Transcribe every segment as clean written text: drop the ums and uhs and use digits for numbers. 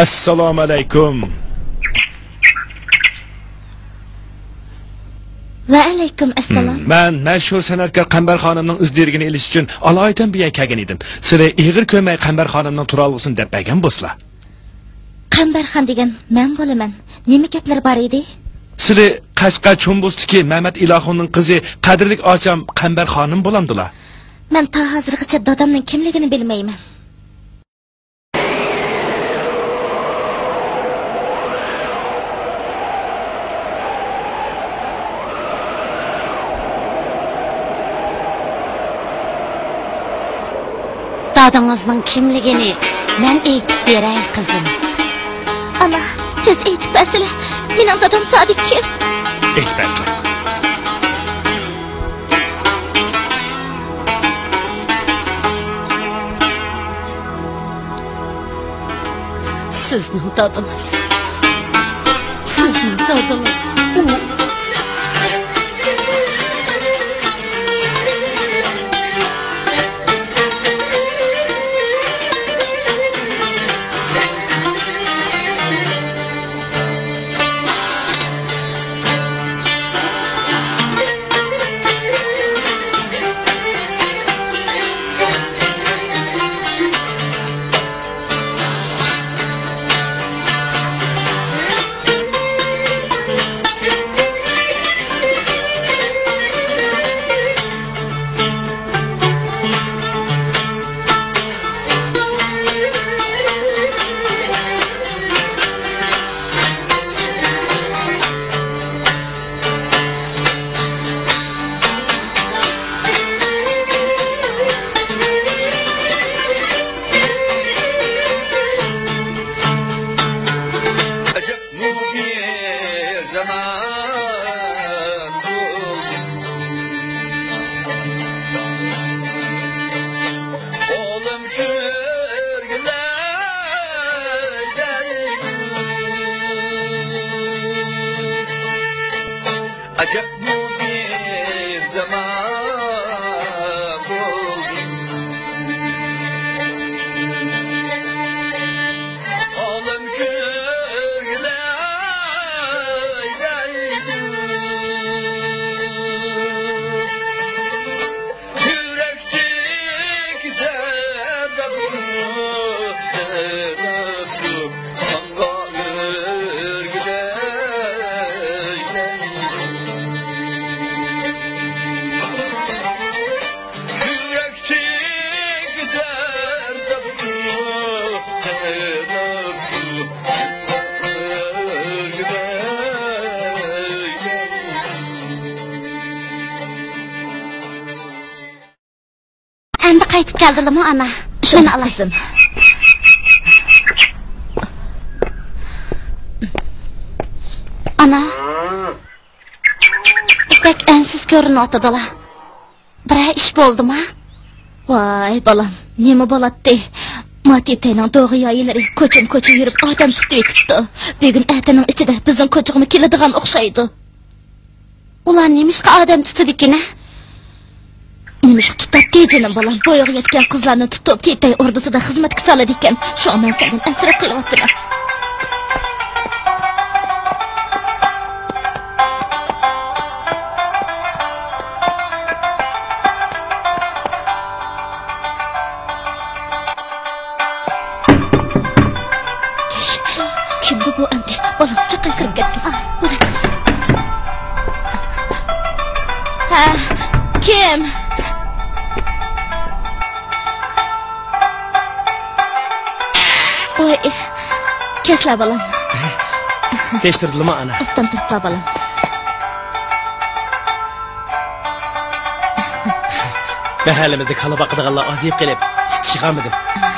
Assalomu alaykum. Va alaykum assalom. Men mashhur sanatkor Qambar xonimning izdirgini elish uchun aloyidan biya kelgan edim. Sizlar ig'ir ko'may Qambar xonimning turalg'usin deb bergan bo'lsizlar. Qambarxon degan men bo'laman. Nima gaplar bor edi? Sizlar Qashqa Chumbusdagi Mehmet Ilohonning qizi qadrlik ocham Qambar xonim bo'lamdilar. Men ta hozirgacha dadamning kimligini bilmayman. Dadangızning kimligini men aytib beray qizim. Ana, siz aytib basila. Mening dadam Sodiq kim? Aytib basila. Sizning dadınız. Sizning dadınız. Endi qaytib keldimi ana? Shuni alasın. Ana. Bek ensiz ko'rinyotdilar. Bir ish bo'ldimi? Voy balam, nima bo'ladi? Matitening to'g'ri yoyilari ko'chim yurib odam tutib ketibdi. Bugun atining ichida bizning ko'chig'imiz keladigan o'xshaydi. Ular nemishqa odam tutadikina? Nimishqa tutadi jinim balam, bo'yiga yetgan qizlarni tutib ketay ordusida xizmatga soladi ekan. Shu men sendan asrab qilyaptiman. Kimdi bu endi? Balam chiqib kirib ketdi. Bo'lasiz. Ha, kim? Oy, kesla balam. Teştirdilmi ana? Otdan turibdi balam. Mahallimizda kala baqadiganlar aziyib kelib, sut chiqarmadim.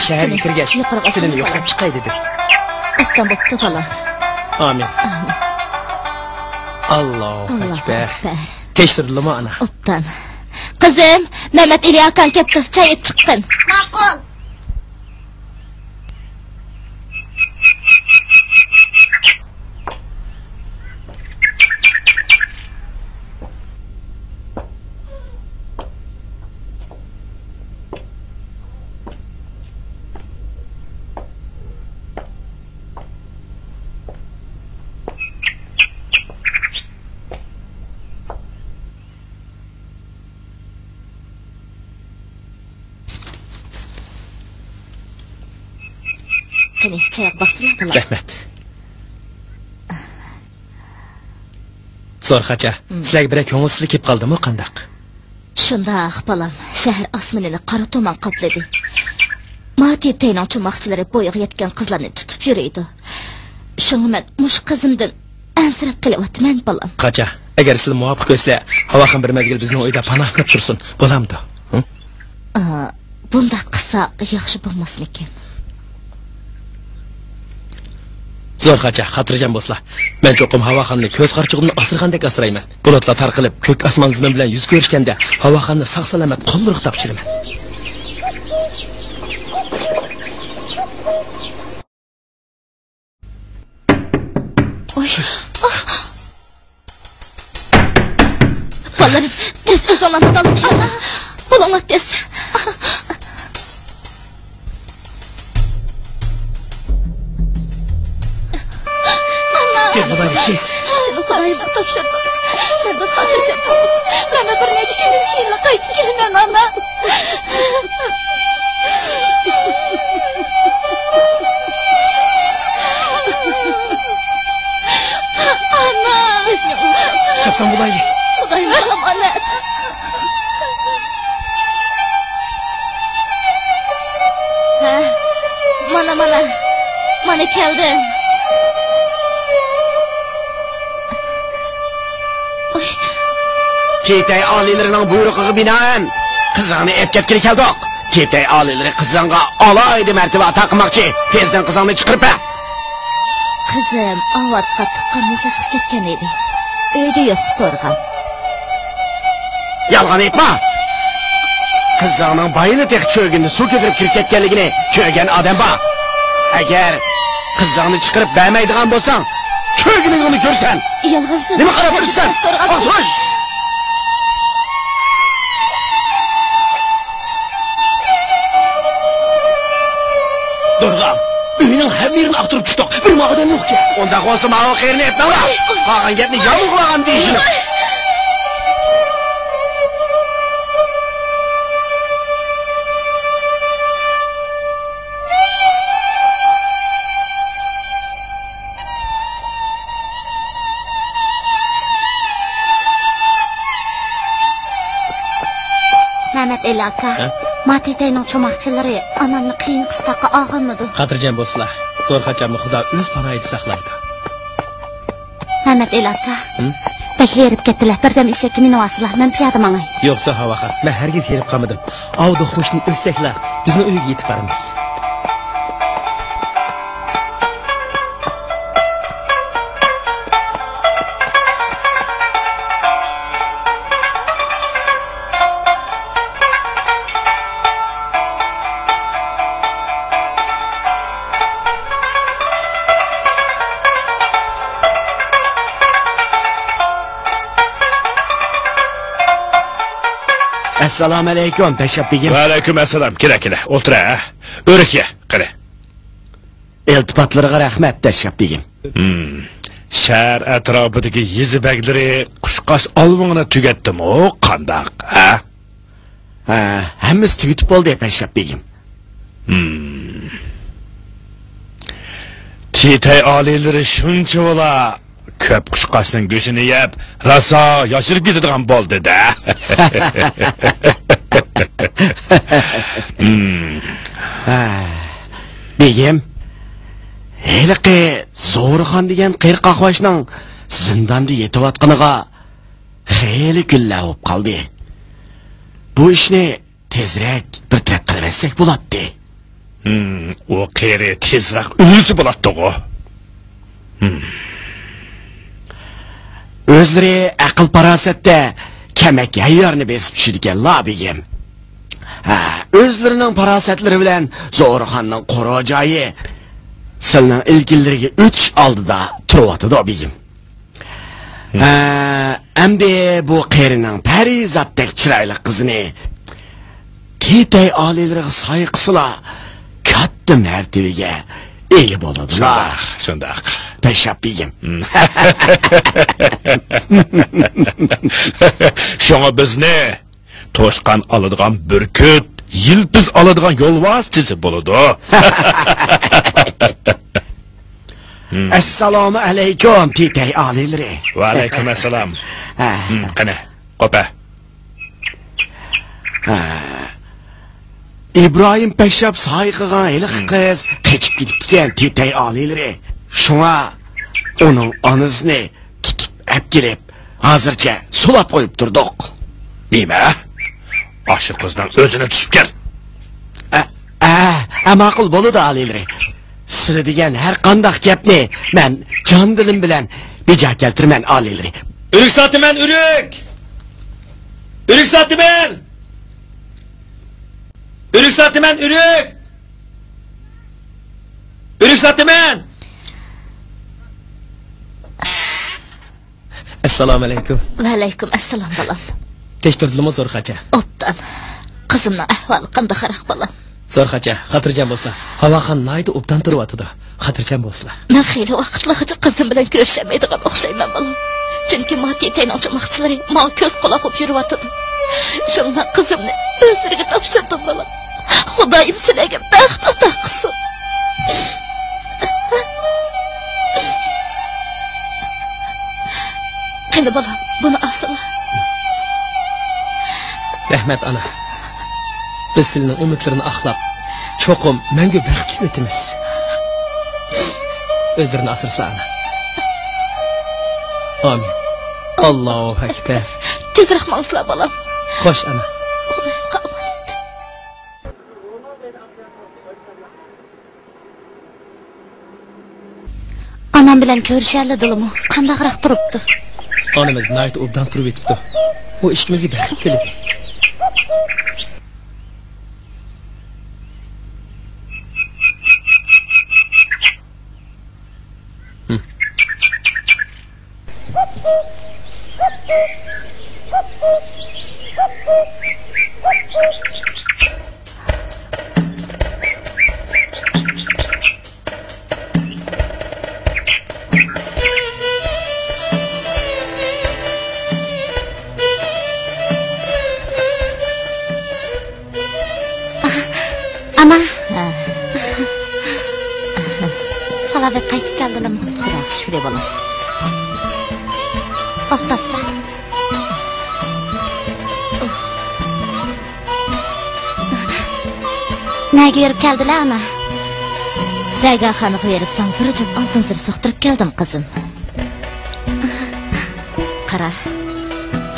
Shaharga kirgach, silini yo'qlab chiqay dedi. Otdan bo'pti balam. Amin. Allohu akbar. Teştirdilmi ana? Otdan. Qizim, Mehmet İlyakan ketdi, choy ichib chiqqin. Ma'qul. Qani, çayaq baxsılar bala. Rahmat. Zo'rxacha, sizlarga bir ko'ngilsizlik kelib qoldimi, qandaq? Shundaq balam, shahar osmonini qora tuman qopladi. Mati taynon cho'moqchilari bo'yiga yetgan qizlarni tutib yuraydi. Shunga men mush qizimdan ansirab qilyapman balam. Qacha, agar siz muvofiq bo'lsa, havo ham bir mezgil bizning uyda panoh qilib tursin. Bo'lamdi. Bunda qilsa yaxshi bo'lmasmikin? Zo'rxacha, xotirjam bo'lsizlar. Men cho'qim havoxonni ko'z qarchug'ini asirgandek asrayman. Bulutlar tarqilib, ko'k osmon zimim bilan yuz ko'rishganda havoxonni sog'-salomat qo'lliq topshiraman. Oy. Balalarım, tez öz olanı dalın. Bulunma tez. Tez bulaydı, tez. Seni kolaylık topşırdım. Ben de hatırcam oldum. Ben bir neçe günün keyinle kayıp gelmem ana. Ana. Çapsan bulaydı. Bulayım ana. Ha, mana keldim. Ketay aliylerining buyrug'iga binoan qizingni ep ketgili keldik. Ketay aliylari qizingga alaydi martaba taqmoqchi. Tezdan qizingni chiqirib ber. Qizim avvatga tuqqan mutlashib ketgan edi. Uyda yo'q turgan. Yolg'on aytma. Qizingning bayini tek cho'gini suv ko'tarib kirib ketganligini ko'rgan odam bor. Agar qizingni chiqirib bermaydigan bo'lsang, cho'giningni ko'rsan. Yolg'onsiz. Nima qarab tursan? Otur. Durg'am, uyning ham yerini aqtirib chiqdik. Bir ma'dan yo'q ki. Unda qo'lsa ma'o qerini aytmanglar. Qolgan gapni yomg'irlagan deyishini. Mehmet Ali aka, Mati taynon cho'moqchilari onamni qiyin qistoqqa og'irmidi? Xotirjam bo'lsizlar. Zo'rxachamni Xudo o'z panohida saqlaydi. Mehmet Ali aka, bekli yerib ketdilar. Birdan eshakka minib olsalar, men piyoda mangay. Yo'qsa havoxat, men hargiz yerib qolmadim. Av do'xtoshni o'ssaklar, bizni uyga yetib boramiz. Assalomu alaykum, tashabbigim. Va alaykum assalom. Kira, o'tir ha. O'rikya, qara. Iltifotlariga rahmat, tashabbigim. Shahar atrofidagi yizibaglari qushqash olmog'ini tugatdimi, qandaq, ha? Ha, hammasi tugitib bo'ldi, tashabbigim. Ketay oliylari shuncha bo'la ko'p qushqashning go'shini yeb, raso yoshirib ketadigan bo'ldi-da. Begim, heliqi Zo'rxon degan qirqaqoshning zindonda yetayotganiga xeyli kunlar bo'lib qoldi. Bu ishni tezroq bir taraf qilsak bo'ladi. O qeri tezroq o'zi bo'ladi-ku. O'zlari aql farosatda kamak ayyorni besib tushirganlar begim. O'zlarining farosatlari bilan Zo'rxonning qora joyi sizning ilgilariga o'tish oldida turyapti begim. Endi bu qerining parizatdek chiroyli qizini Ketay oliylariga soy qilsalar, katta martabaga ega bo'ladilar. Shundaq. Tashabbigim. Şoňa bizni toşqan aladigan burkut, yilpiz oladigan yo'l vositasi bo'ladi. Assalomu alaykum titay oliylari. Va alaykum assalom. Qani, qopa. İbrahim Peşrab sahi qilgan hali qiz qechib ketibdi titay oliylari. Shunga uning onasini tutib olib kelib, hozircha sulab qo'yib turdik. Nima? Aşı qizdan o'zini tutib kel. Ma'qul bo'ladi oliylari. Sizlar degan har qanday gapni men jon dilim bilan beja keltirman oliylari. Ürük satımen ürük! Ürük satımen! Ürük satımen ürük! Ürük satımen! Assalamu alaykum. Va alaykum assalom bolam. Teştirdilimi Zo'rxacha? Obdan. Qizimning ahvoli qanday xaraq bolam? Zo'rxacha, xotirjam bo'lsa. Havoxon naydi obdan turyapti. Xotirjam bo'lsa. Men xeyli vaqtlargacha qizim bilan ko'rishamaydigan o'xshayman bolam. Chunki Matitayning chimoqchilari menga ko'z quloq bo'lib yuryapti. Shunga qizimni o'zlariga topshirdim bolam. Xudoyim sizlarga baxt ato qilsin. Qani bolam, buni asla. Rahmat ana. Biz sizning umidlarini aqlab, cho'qim menga baxtli o'timiz. O'zlarini asrasizlar ana. Amin. Allohu akbar. Tezroq mavsula bolam. Xo'sh ana. Anam bilan ko'rishalidimi? Qandaqroq turibdi? Onamiz nayt obdan turib etibdi. U ishimizga baxtli keldi. Ana. Salavat qaytib keldimi? Xudoga shukr bolam. Ostaslar. Nega yurib keldilar ana? Zaygaxonni qo'yib sang bir jup oltin zir so'qtirib keldim qizim. Qara.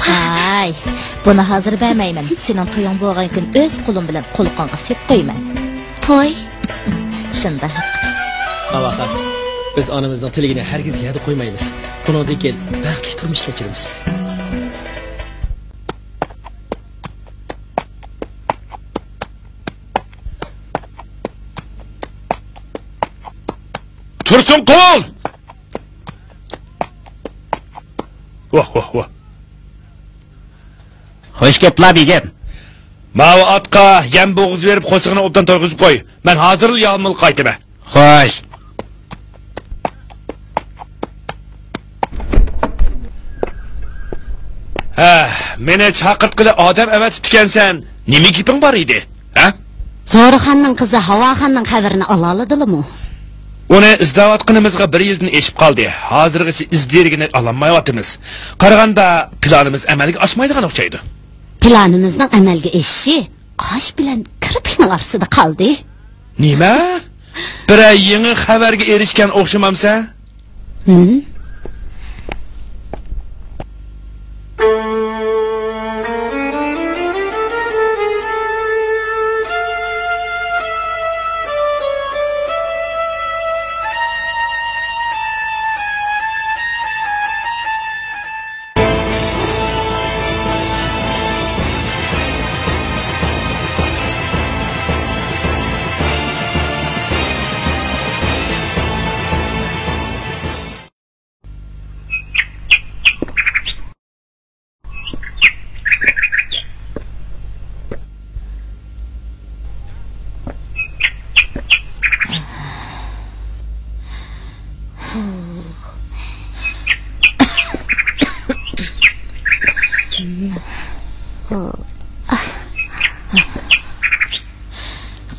Hay, buni hozir bermayman. Sening to'ying bo'lgan kun o'z qo'lim bilan qo'lqonga sep qo'yman. To'y? Shunda. Havoxon, biz onamizning tiligini hargiz yada qo'ymaymiz. Buningdek baxtli turmush kechiramiz. Tursun qo'l. Voh. Xo'sh gaplar begim. Mava atqa yem bo'g'iz berib qo'shig'ini obdan to'yg'izib qo'y. Men hozir yalmil qaytaman. Xo'sh. Meni chaqirtqili odam avatib tikansan. Nima gaping bor edi? Ha? Zo'rxonning qizi Havoxonning xabarini oladimi? Uni izlayotganimizga 1 yildan eshib qoldi. Hozirgacha izdirgini ololmayotimiz. Qaraganda planimiz amalga oshmaydigan o'xshaydi. Planimizning amalga oshishi qosh bilan kirpikning orasida qoldi. Nima? Bir yangi xabarga erishgan o'xshamamsa?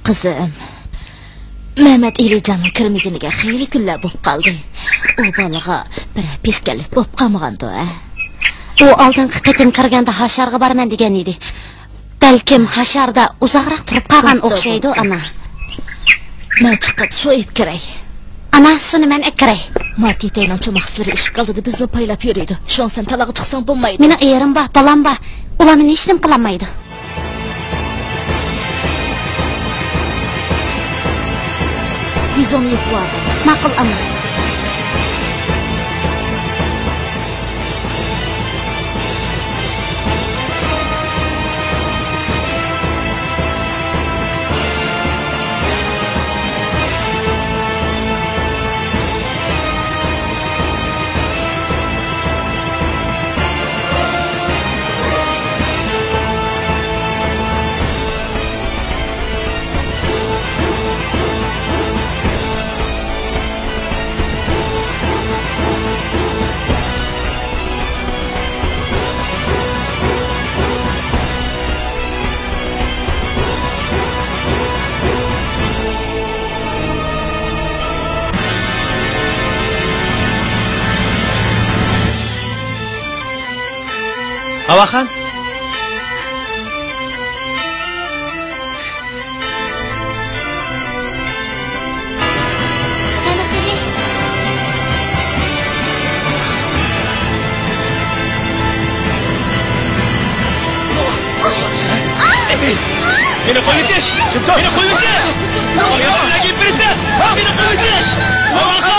Qizim. Mehmet Elican'ın kirmiginiga xeyli kunlar bo'lib qoldi. U bolaga bir peshkanlik bo'lib qolmagandi, a. U oldingi qitim kirganda hasharga borman degan edi. Balkim hasharda uzoqroq turib qolgan o'xshaydi, ana. Men chiqib so'yib kiray. Ana, suni men kiray. Matitayning cho'maqchilari ish qildida bizni paylab yuradi. Shon sen talaga chiqsang bo'lmaydi. Meni erim bor, bolam bor. Ular meni hech nima qilolmaydi. Biz onu yapılardı. Ma'qul, ana. Havaxon. Beni koyun geç. Beni koyun geç. Ayağına git birisi. Beni koyun geç. Havaxon.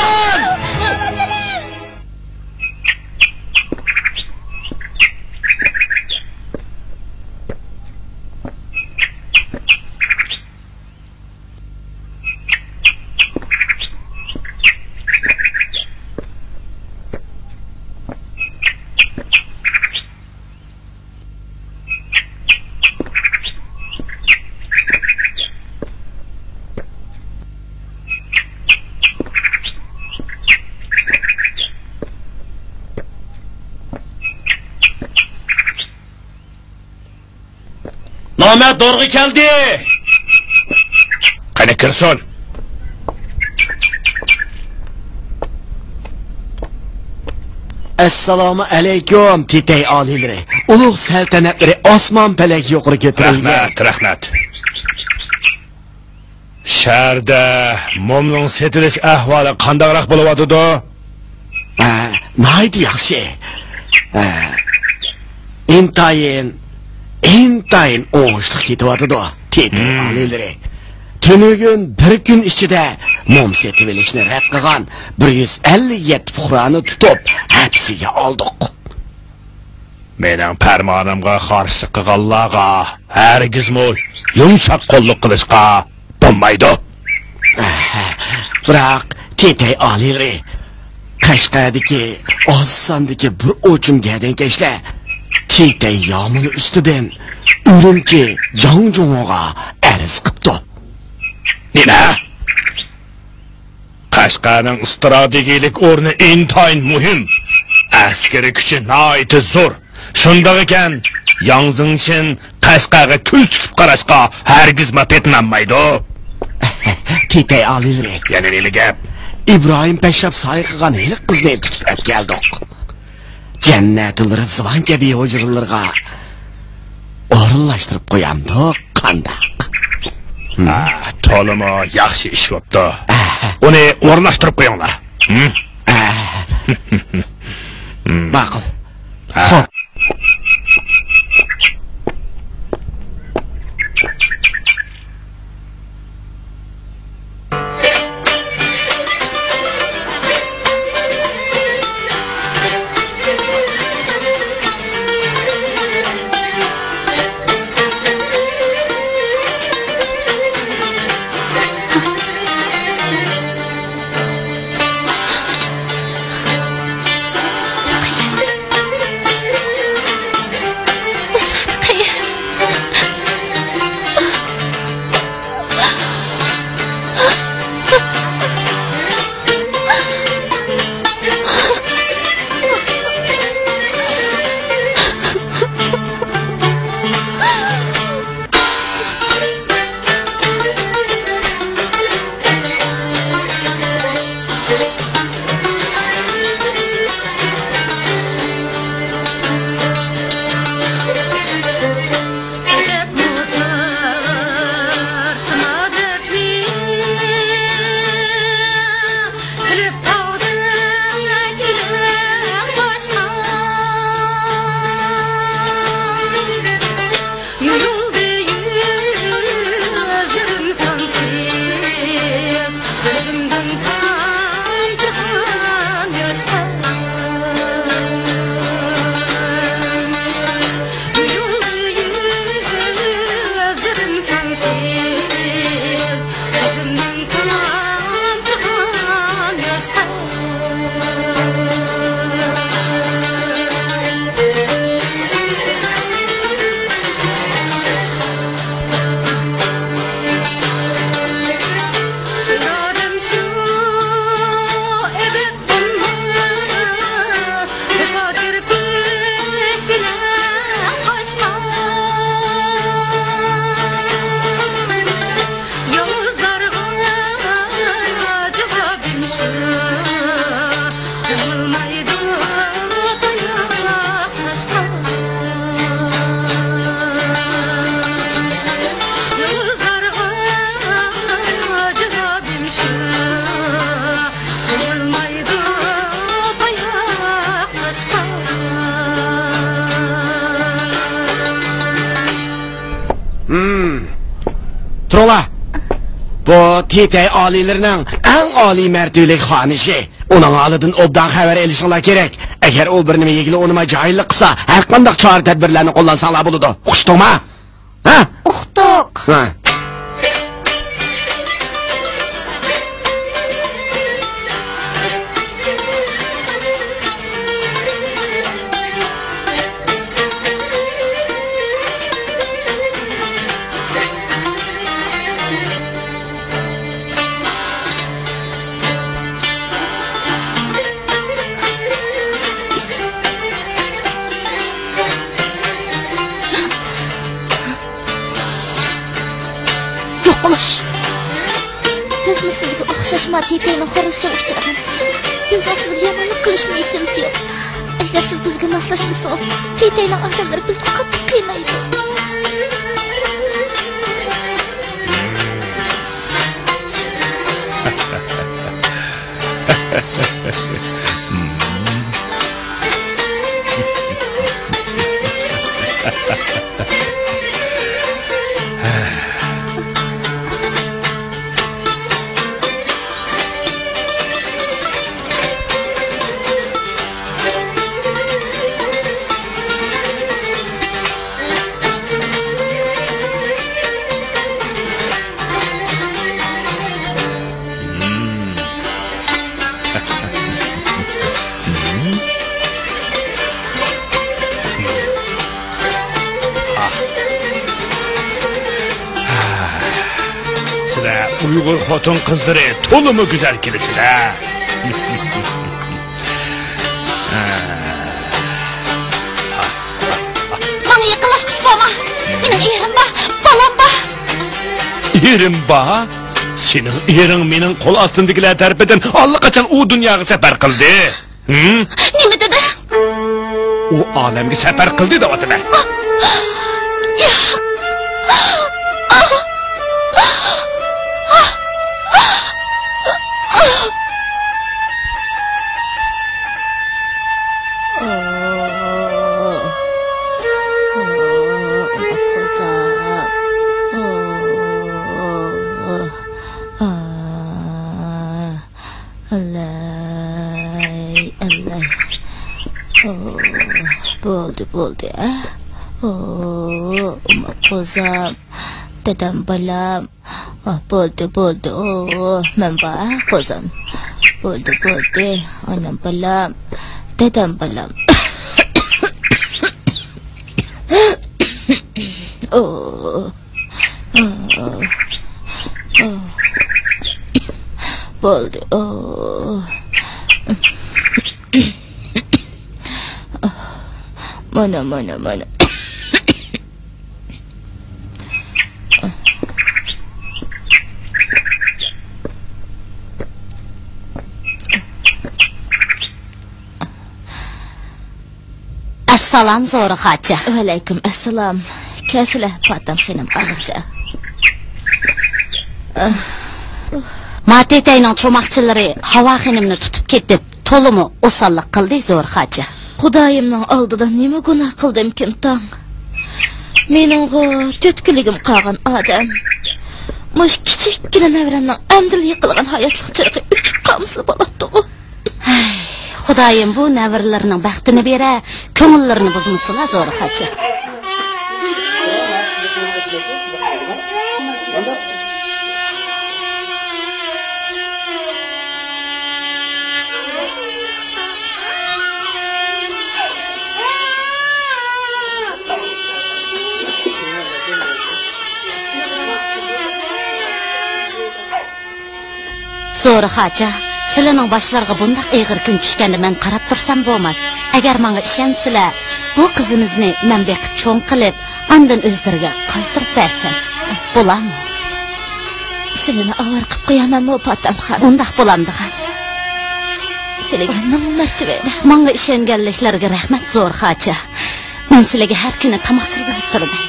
Nomad doğru geldi. Qani kirson. Assalomu alaykum, titay olilari. Ulug' saltanatlari osmon palak yuqori ko'tarilgan. Rahmat. Shaharda momning setilish ahvoli qandayroq bo'lyapti-do? Maydi yaxshi. Intayin o'ngishliq ketyapti-da, titay olilari. Tunugun bir kun ichida mom setilishni rad qilgan 157 fuqaroni tutib hapsiga oldik. Mening farmonimga qarshi qilganlarga hargizmi yumshoq qo'lliq qilishga bo'lmaydi. Biroq titay olilari, Qashqardagi Ozsondagi bir o'chimgadan kashla titay yomini ustidan Urumchi Jongjunga arz qildi. Nima? Qashqarning strategik o'rni intayin muhim. Askari kuchi nihoyat zo'r. Shunday ekan, Yang Zingshin Qashqarga ko'z tikib qarashga hargiz ma'qullanmaydi. Titay olilari, Yana nima gap? İbrahim Peshab soy qilgan hili qizni tutib olib keldik. Jannatul Rizvon kabi hujralarga o'rinlashtirib qo'yamdi, qanday? To'limi yaxshi ish bo'pti. Uni o'rnashtirib qo'yinglar. Ma'qul. Xo'p. Turala. Bu Titay oliylarining eng oliy martabalik xonishi. Uning oldidan obdan xabar elishinglar kerak. Agar u bir nima yegili unima joylik qilsa, har qanday chora tadbirlarni qo'llansanglar bo'ladi. Uqdingmi? Ha? Uqdiq. Ha. Matitayni xorischa uchtiraman. Bizning sizga yomonlik qilish niyatimiz yo'q. Agar siz bizga moslashmasangiz, Titayning odamlari bizni qattiq qiymaydi. Uyghur xotin qizlari to'limi go'zal kelisizlar. Bana yaqinlashqich bo'lma. Mening erim bor, bolam bor. Erim bor? Sening ering mening qo'l ostindagilar tarafidan allaqachon u dunyoga safar qildi. Nima dedi? U olamga safar qildi deyapti. Bo'ldi. Qozam, dadam balam. Bo'ldi. Men bor, qozam. Bo'ldi. Onam balam, dadam balam. Bo'ldi. Mana. Assalom Zo'ri xocha. Alaykum assalom. Kaslar Fatim xonim og'ircha. Matitayning cho'moqchilari havo xonimni tutib ketib, to'limi osonlik qildi Zo'ri xocha. Xudoyimning oldida nima gunoh qildimkin tong? Mening to'tkiligim qolgan odam. Mush kichikgina navramning amdil yiqilgan hayotlik chirqi uchib qolmasli bo'ladi. Xudoyim bu navrlarning baxtini bera, ko'ngillarini buzmaslar Zo'ri xocha. Zo'ri xocha, sizlarning boshlarga bunday og'ir kun tushganda men qarab tursam bo'lmas. Agar menga ishonsizlar, bu qizimizni men beqib cho'ng qilib, ondan o'zlariga qaytarib bersin. Bo'ladimi? Sizlarni avvar qilib qo'yamanmi, Fatimxon? Undaq bo'lamdi-xan. Sizlarga ming martaba menga ishonganliklariga rahmat Zo'ri xocha. Men sizlarga har kuni tomoq kirgizib turaman.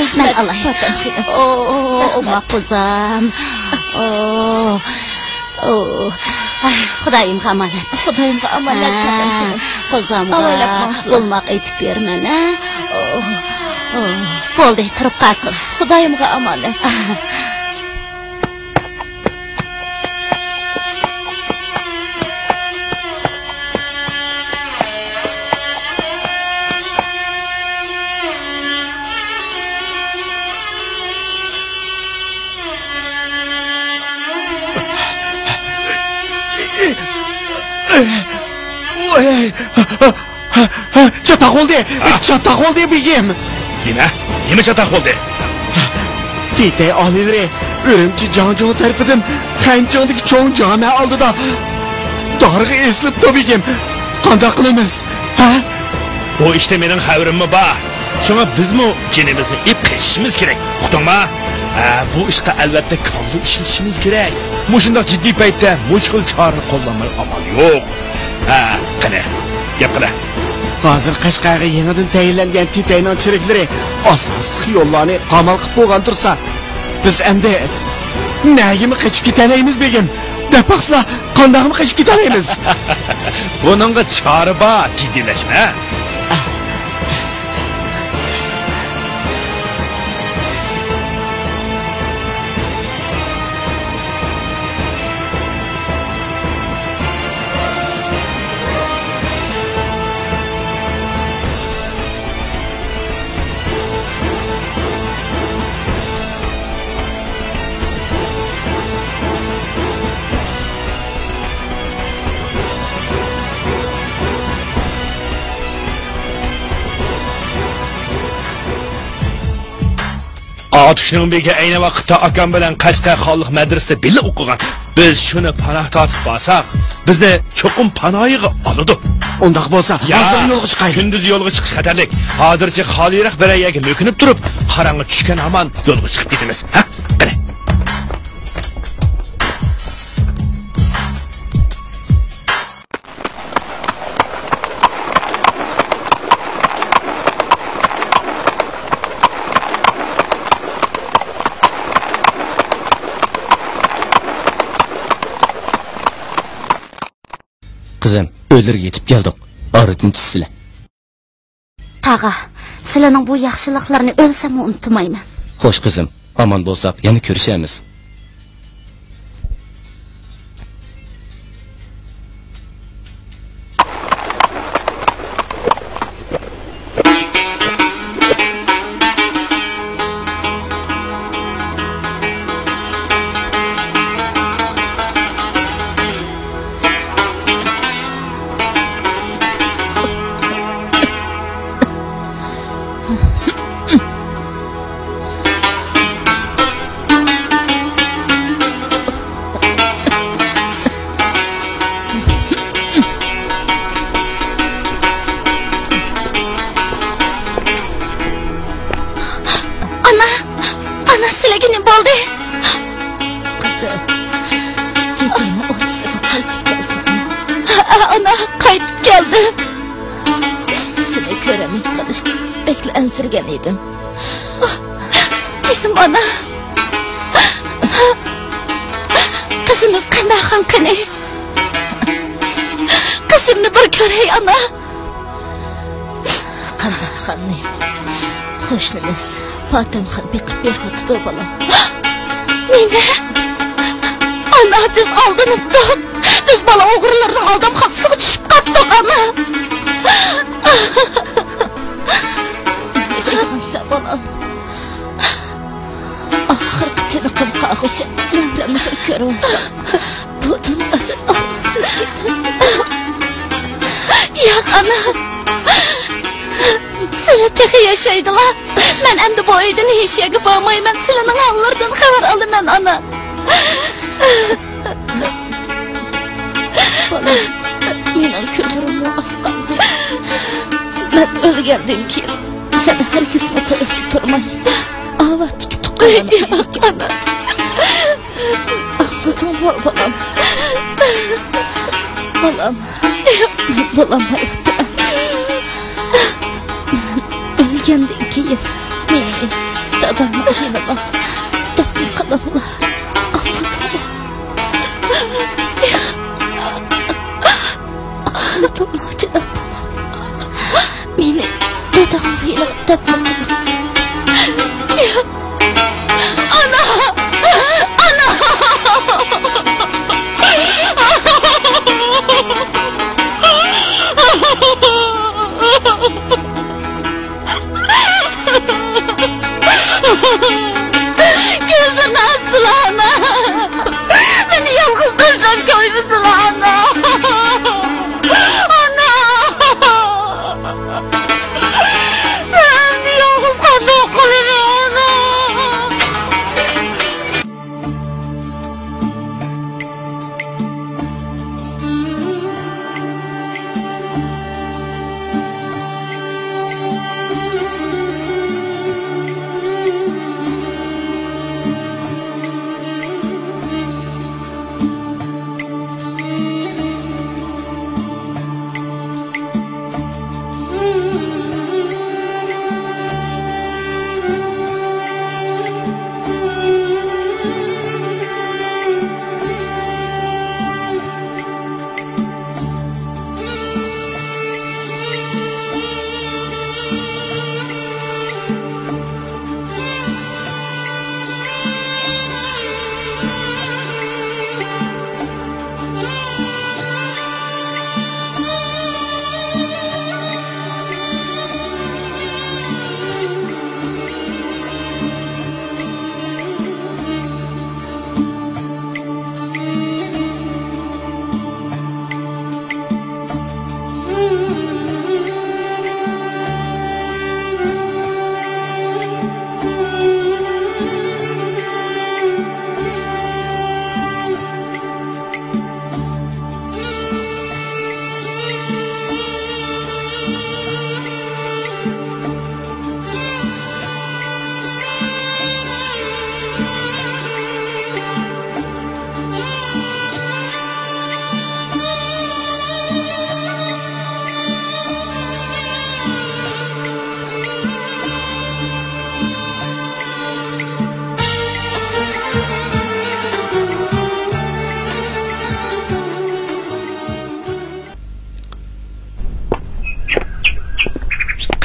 Rahmat Alloh. Maquzam. Xudoyimga omonat. Qizimga bo'lmoq aytib bermana. Bo'ldi, turib qalsin. Xudoyimga omonat. Çatak oldu begim. Nima çatak oldu? Tete alileri örümçi Cancan tarafıdan Xançandaki çoğun cami aldı da dargı eslip de begim. Qanday qilamiz? Ha? Bu işte mening xabarimmi bor. Şuna biz mi cinimizni ip kesishimiz kerak. Uqdingmi? Bu ishga albatta kallı ishlatishimiz kerak. Mushundaq jiddiy paytda mushkul chora qo'llanmay amal yo'q. Qani, gap qila. Hozir Qashqarga yangidan tayinlangan Titayning chiriklari asosiy yo'llarni qamal qilib qo'ygan tursa, biz endi nagimi qochib ketalaymiz begim? Dapaqsla qandaqmi qochib ketalaymiz? Buningga chora bor, jiddiylashma. Atışning beki ayni vaqtda akam bilan Qashqar xalq madrasasida birga o'qigan. Biz shuni panoh tortib olsak, bizni cho'qim panoyiga oladi. Undaq bo'lsa, hozir yo'lga chiqaylik. Kunduz yo'lga chiqish xatarlik. Hozircha xoliroq bir ayaga mo'kinib turib, qarang'i tushgan hamon yo'lga chiqib ketamiz. Ha? Qani. Kızım, öldürüp yetip geldik. Arıdınçı sizler. Tağa, sizlerning bu yaxshiliklarni o'lsam unutmayman. Xo'sh kızım, aman bo'lsak, yana ko'rishamiz. Ensirgen edim. Canım ana. Kızımız qanday qani? Kızımni bir ko'ray ana. Qanday qani? Xo'shnimiz Fatimxon beqib beribdi bolam. Nima? Ana biz aldanibdik. Biz bola o'g'rilarning aldam xaqsiga tushib qatdik ana. Bolam. Oxirgi tiniqim qag'ucha umrimni bir ko'rib olsam, bu dunyoda Allahsiz yo'q ana. Sizlar tehi yashaydilar. Men endi bu uydan hech yerga bormayman. Sizlarning hollardan xabar olaman ana. Bolam, mening ko'nglim asqandi. Men o'lgandan keyin sen herkesine ko'rib turmay. Avattik tuqqan ana. Ahladım bolam. Bolam. Bolam hayotda. Ölgəndən keyin meni dadamla yenə tatlı qalamlar. Ahladım bolam. Meni dadamla yenə tatlı qalamlar. Gözlerini açsıla ana. Beni yalnız taşlar koymuşsula ana. Ana. Beni yalnız taşlar koymuş ana.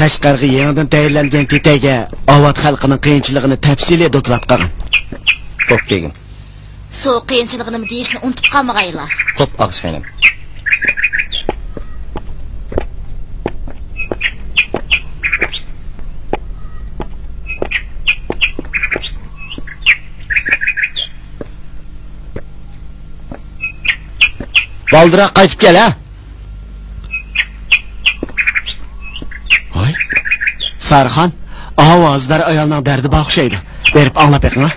Qashqarga yangidan tayyorlangan tetaga Ovat xalqining qiyinchiligini tafsiliy doklad qilgan. Xo'p, degin. So'q qiyinchiligini deyishni unutib qolmag'aylar. Xo'p, aqshaynim. Baldıroq qaytib kel, ha? Voy. Sarxon, ovozlar ayolning dardiga o'xshaydi. Berib anglab beqing, ha?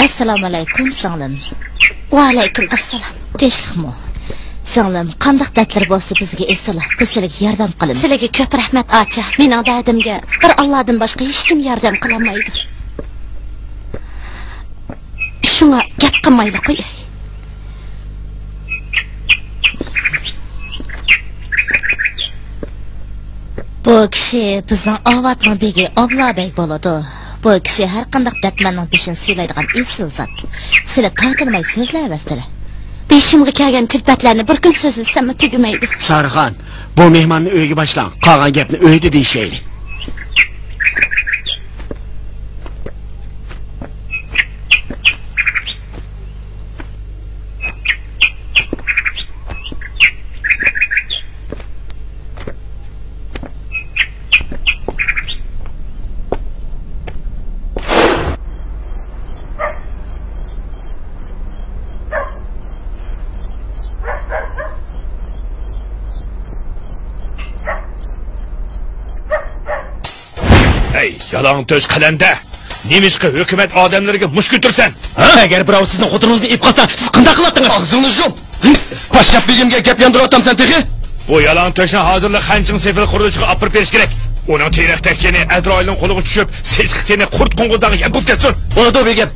Assalomu alaykum, singlim. Va alaykum assalom. Tinchlikmi? Singlim, qanday dardlar bo'lsa bizga esila, biz sizlarga yordam qilamiz. Sizlarga ko'p rahmat, acha. Mening dardimga bir Allohdan boshqa hech kim yordam qila olmaydi. Shunga gap qilmaydi qo'y. Bu kishi bizning Ovatning begi Oblabek bo'ladi. Bu kishi har qanday datmanning peshin siylaydigan esil zot. Sizlar tortinmay so'zlayversizlar. Beshimga kelgan kulfatlarni bir kun so'zlasam tugamaydi. Sarxon, bu mehmonni uyga boshlang. Qolgan gapni uyda deyishaylik. Yalan töz qalanda. Nemishqa hukumat odamlariga mush ko'tirsan? Agar birov sizning xotiningizni ib qolsa, siz qanday qilardingiz? Og'zingizni yop. Pashshab begimga gap yondiryapsan, texi? Bu yalan toshni hozirlik Xanjing sepil qurilishiga olib berish kerak. Uning teraktakchini Azroilning qo'liga tushib, sesqitini qurt qo'ng'ildan yapib ketsin. Bo'ladi, begim.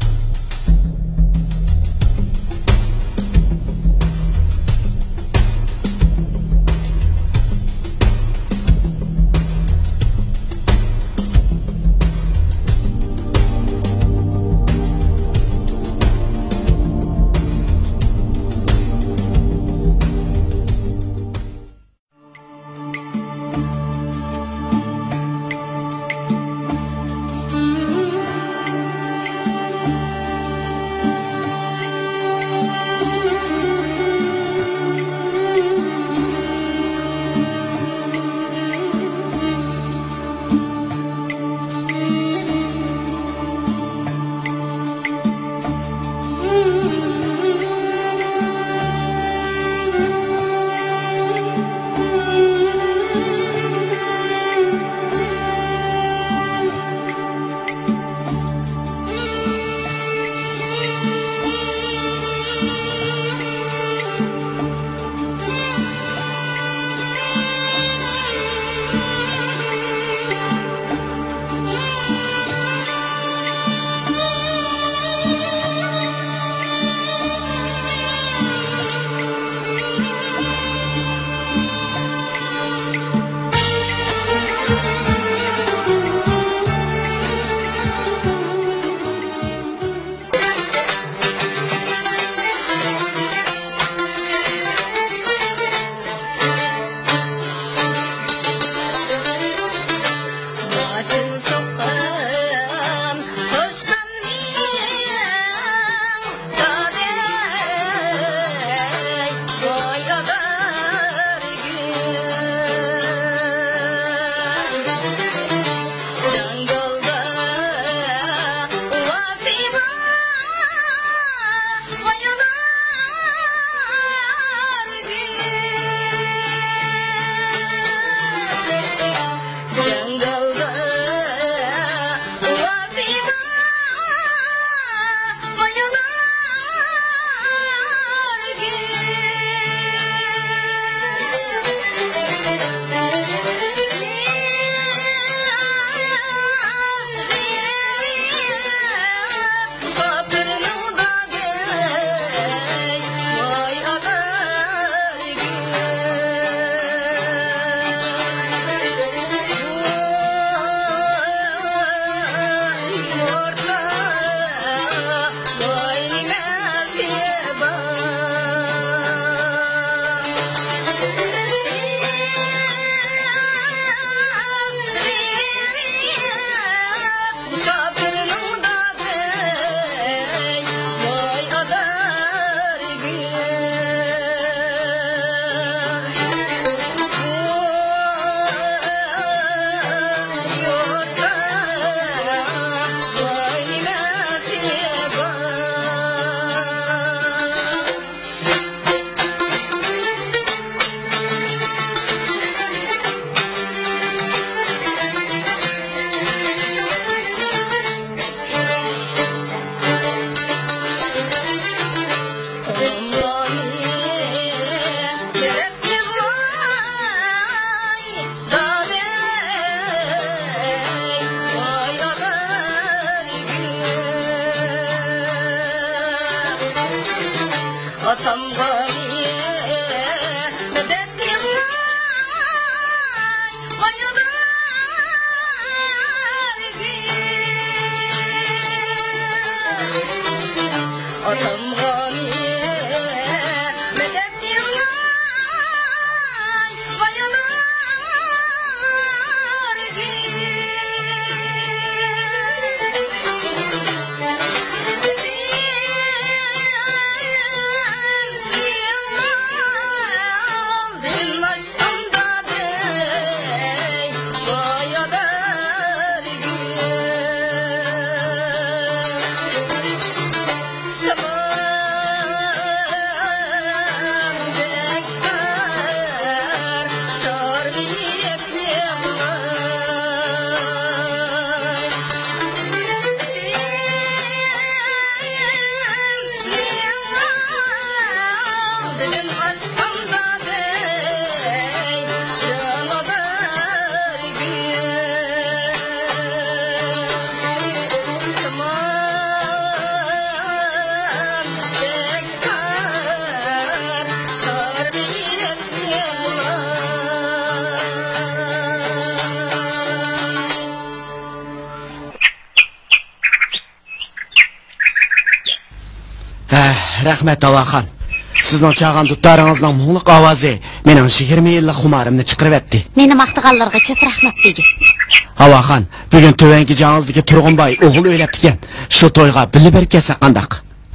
rahmat Havaxon. Sizning chaqan duttaringizning muğliq ovozi mening 20 yillik xumarimni chiqarib etdi. Meni maqtaganlarga ko'p rahmat degi. Havaxon, bugun Tövengi jangizdagi Turg'unboy o'g'il o'ylabdi ekan. Shu to'yga bilib berib kelsa qandaq?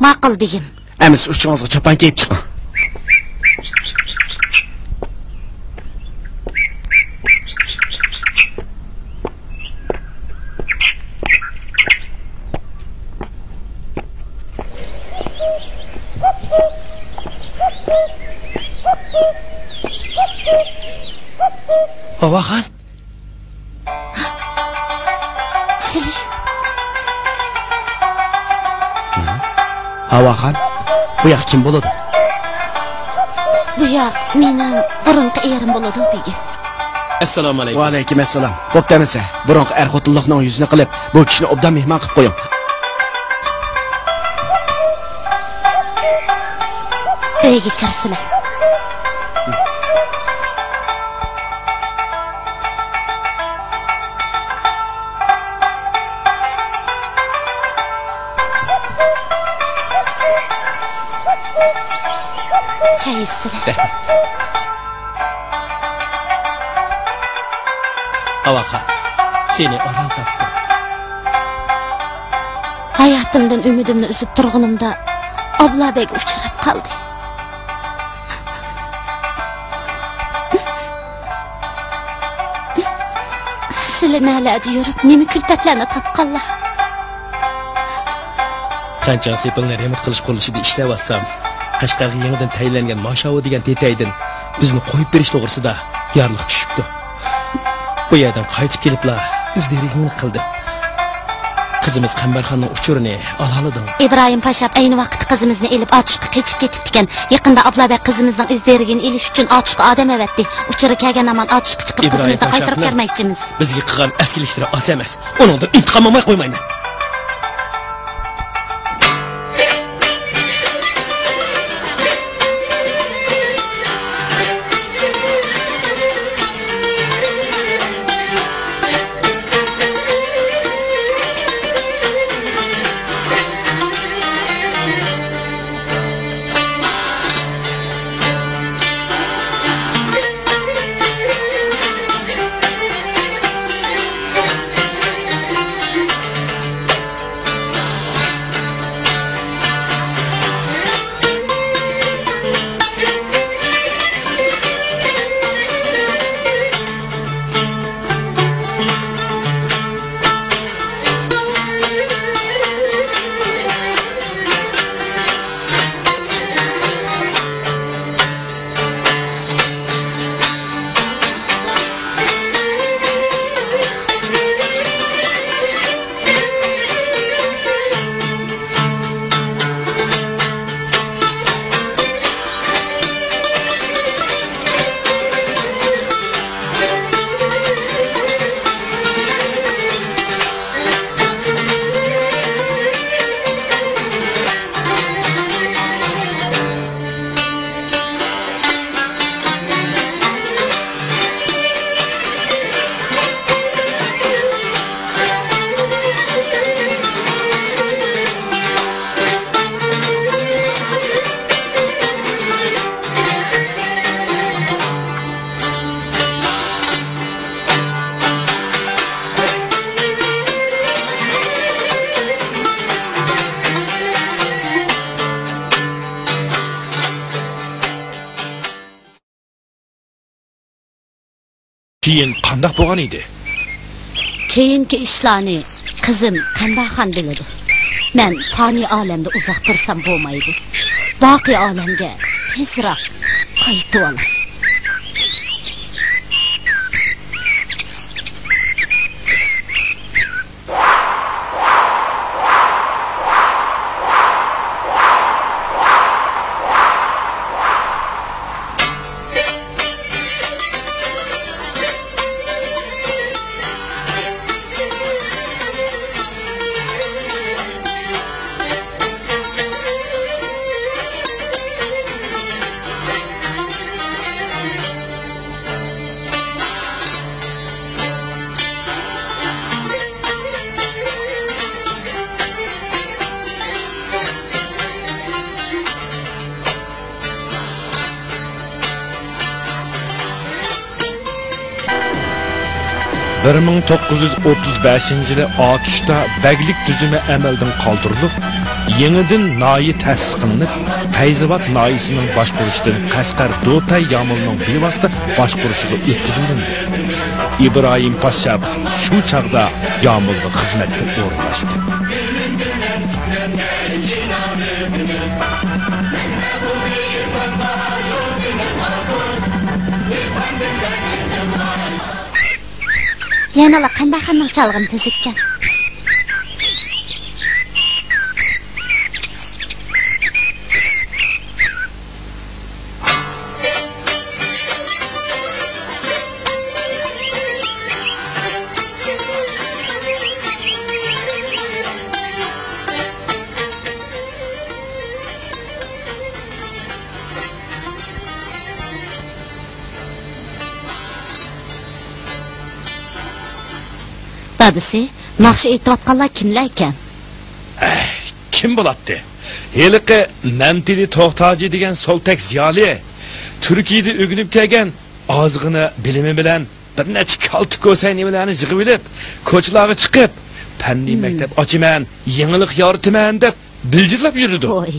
Ma'qul begim. Emis uchingizga chapan kiyib chiqing. Havaxon. Sili. Havaxon, bu yoq kim bo'ladi? Bu yoq mening burunqi erim bo'ladi begim. Assalomu alaykum. Va alaykum assalom. Bo'ptamisa, burunqi er-xotinlikning yuzini qilib, bu kishini obdan mehmon qilib qo'ying. Uyga kirsizlar. Chaysizlar. Havaxon, seni oran topdim. Hayotimdan umidimni uzib turganimda Oblabek uchrab qoldi. Sizlar nalada yurib, nima kulfatlarni topqanlar? Qancha sepilni remont qilish qurilishida ishlayapsam, Qashqarga yangidan tayinlangan Mashavo degan tetaydan bizni qo'yib berish to'g'risida yorliq tushibdi. Bu yerdan qaytib keliblar, izderigini qildim. Qizimiz Qambarxonning uchurini ololidim. Ibrohim Pasha ayni vaqt qizimizni elib otishga qechib ketibdi ekan. Yaqinda Oblabek qizimizning izderigini elish uchun otishga odam avatdi. Uchiri kelgan amon otishga chiqib qizimizni qaytarib bermoqchimiz. Bizga qilgan askiliklar oz emas. Uningdan intiqom olmay qo'ymayman. Keyin qanday bo'lgan edi? Keyingi ishlarni qizim Qambarxon biladi. Men fani olamda uzoq tursam bo'lmaydi. Boqiy olamga tezroq qaytib olaman. 1935-yili A3'da bəglik tüzümü əməldən qaldırılıb, yenidən nayi təsis qilinib, Feyzivat nayisinin başquruşidan Qashqar Dotay yamılının bevosita başqurushiga o'tkazildi. İbrahim Paşa shu chaqda yamılga xizmatga o'rinlashdi. Yana la qandayxanning chalg'ini tizikkan. Dadisi, naqshi aytayotganlar kimlar ekan? Kim bo'latdi? Heliqi Mamtili To'xtaji degan soltak ziyoli, Turkiyada o'ginib kelgan, ozg'ini bilimi bilan bir necha kalti ko'sayni bilan yig'ib olib, ko'chalarga chiqib, fanniy maktab ochiman, yangilik yoritiman deb biljirlab yurdi. Voy,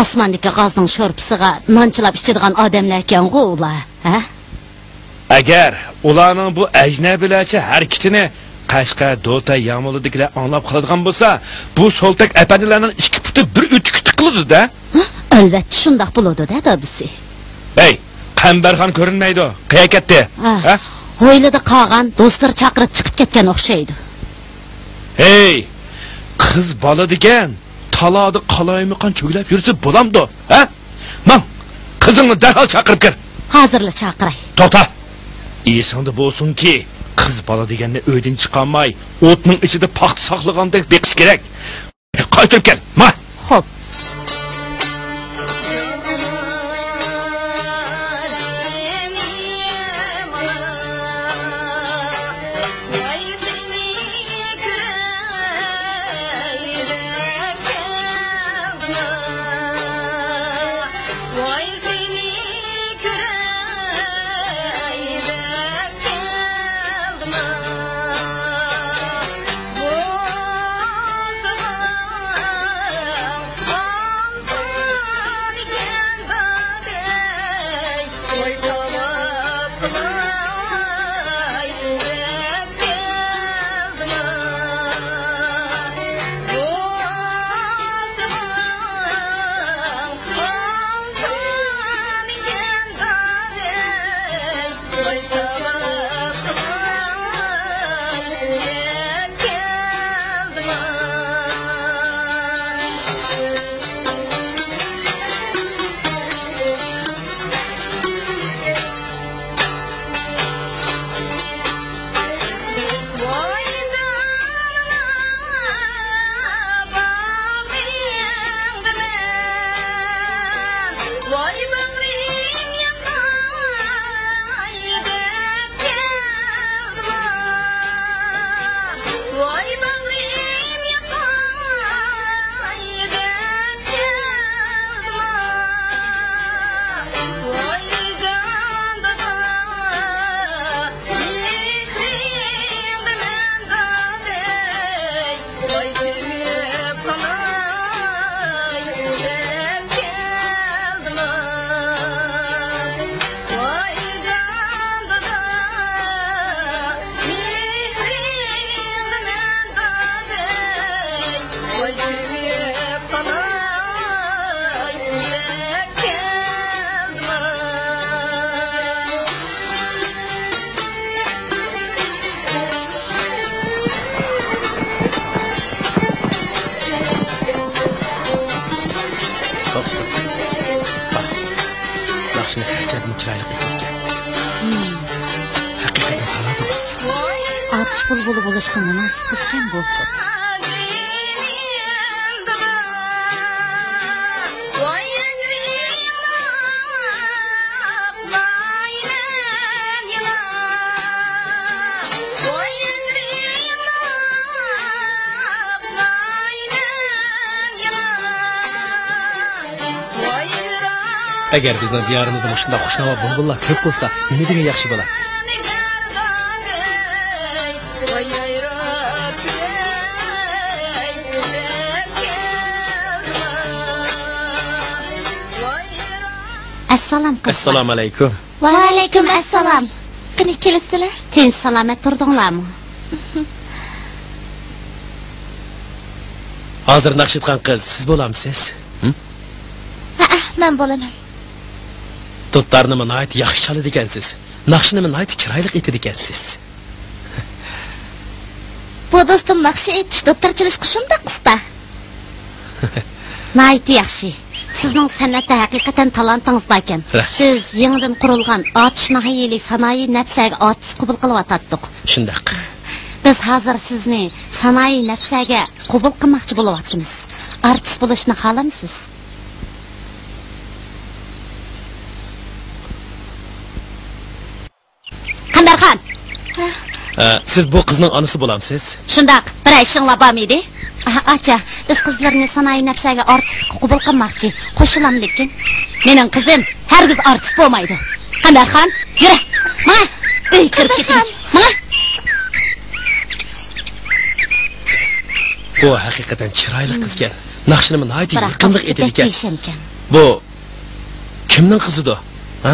osmondagi g'ozning sho'rpisiga nonchilab ichadigan odamlar ekan-ku ular, ha? Agar ularning bu ajnabilarcha harakatini Qashqar Dotay yamuludikilar anglab qoladigan bo'lsa, bu soltak apandilarning 2 puti bir o'tki tiqiladi-da. Albatta shundoq bo'ladi-da, dadisi. Hey, Qambarxon ko'rinmaydi. Qayerga ha? Ho'ylida qolgan do'stlar chaqirib chiqib ketgan o'xshaydi. Hey, qiz bola degan, talodi qaloymiqon cho'glab yursa bo'lamdi, ha? Mang, qizingni darhol chaqirib kel. Hozirla chaqiray. To'xta. Esingda bo'lsin-ki, qiz bola deganni uydan chiqolmay, o'tning ichida paxt saqlagandek beqish kerak. Qaytib kel. Ma. Xo'p. Bulbulu buluşqan münasib qizgan bo'ldi. Agar bizning diyorimizda shunday xushnavo bulbullar ko'p bo'lsa, nima degan yaxshi bo'ladi? Assalom qizlar. Assalomu alaykum. Va alaykum assalom. Qani kelasizlar? Tinch salomat turdinglarmi? Hozir naqsh etgan qiz siz bo'lamsiz? Ha, men bo'laman. Tutlarni nihoyat yaxshi chaladi ekansiz. Naqshni nihoyat chiroyli etadi ekansiz. Bu do'stim naqshi aytish doktorchilik shunda qista. Nihoyat yaxshi. Sizning san'atda haqiqatan talantingiz bor ekan. Siz yangidan qurilgan otish nahiyalik sanoyi nafsaga otis qabul qilyapatdik. Shundaq. Biz hozir sizni sanoyi nafsaga qabul qilmoqchi bo'lyapmiz. Artist bo'lishni xohlamisiz? Qandarxon. Siz bu qizning onasi bo'lamsiz? Shundaq, bir ishinglar bormidi? Acha, biz qizlarni sanoyi nafsaga artist qabul qilmoqchi. Qo'shilam lekin. Mening qizim hargiz artist bo'lmaydi. Qandarxon, yur. Mana, uy kirib ketamiz. Mana. Bu haqiqatan chiroyli qizgan. Naqshini nihoyat yaqinlik etadi ekan. Bu kimning qizidir? Ha?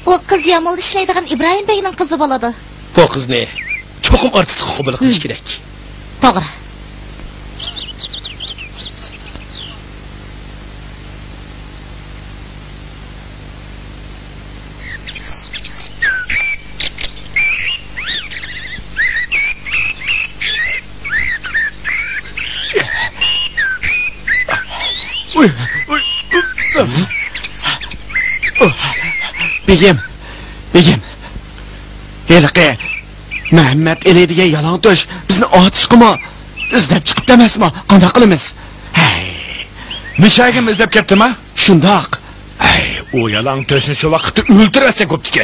Bu qiz Yamolda ishlaydigan Ibrohim Beyning qizi bo'ladi. Bu qizni cho'qim artistlikka qabul qilish kerak. To'g'ri. Begim. Yeliqi. Muhammad eleydigan yalan to'sh bizni otishqimi? İzlab chiqibdi emasmi? Qanday qilamiz? Hay. Mishagim izlab ketdimi? Shundoq. Ay, o yalan to'shni shu vaqtda o'ltirasa bo'pti-ki.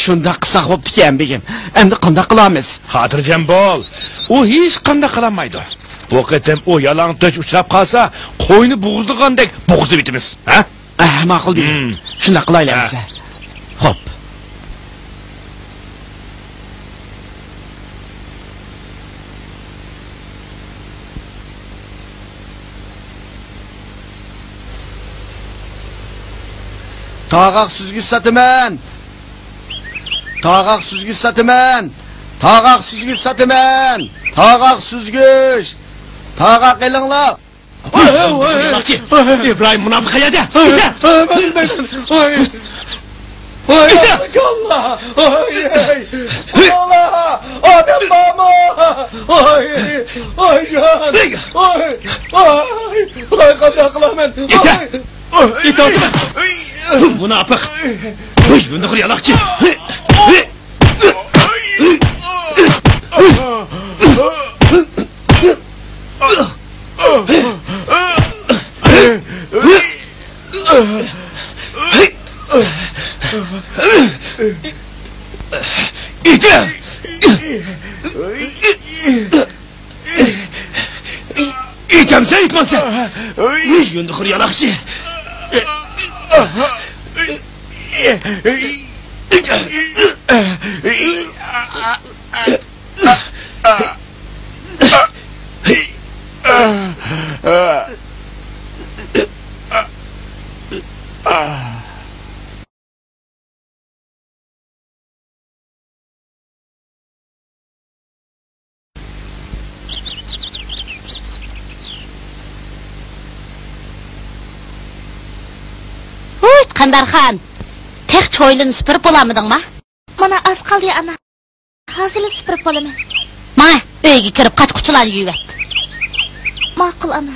Shundoq qilsak bo'pti-ki, begim. Endi qanday qilamiz? Xotirjam bo'l. U hech qanday qilolmaydi. Bu qatam o yalan to'sh uchrab qolsa, qo'yni bo'g'izligandek bo'g'izib bitimiz, ha? Ma'qul begim. Shunday qilaylik. Xo'p. Tağaq süzgüç satıman. Tağaq süzgüç satıman. Tağaq süzgüç satıman. Tağaq süzgüç. Tağaq elinglar. İbrahim munofiq qayerda? Allah! Allah! Adam mama! Ay can! Ay qanday qilaman? Yeter oturma! Munofiq! Yundiqir yaloqchi! İtem! İtem sen itman sen! Yundiqir yaloqchi! Qandarxon, tek cho'ylini supirib bo'lamidingmi? Mana az qoldi ana. Hozir supirib bo'laman. Mana uyga kirib qochquchilarni yuvib. Ma'qul ana.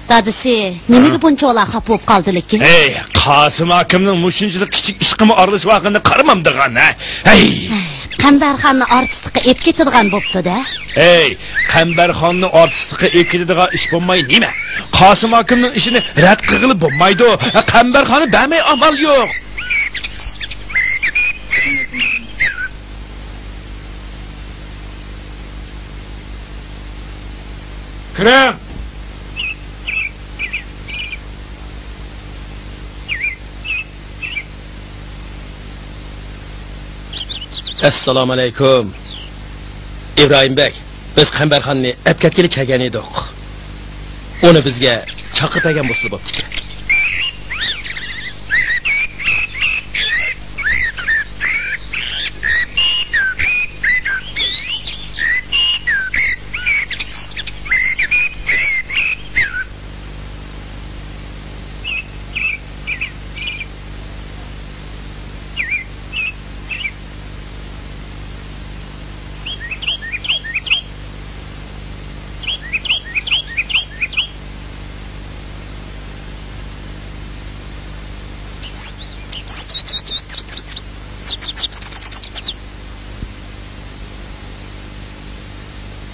Dadisi, nimaga buncha xafa bo'lib qoldi lekin? Ey, Qosim akimning mushunchilik kichik ishqimi aralashib vaqtini qaramamdigan, ha? Ey, Qandarxonni artistlikka ep ketadigan bo'pti-da. Ey, Qandarxonni artistlikka ep ketadigan ish bo'lmay nima? Qosim akimning ishini rad qilib bo'lmaydi. Qandarxonni bermay amal yo'q. Kiring. Assalomu alaykum. İbrahimbek, biz Qambarxonni apkatgili kelgan edik. Uni bizga chaqirtagan bo'lsa bo'pti.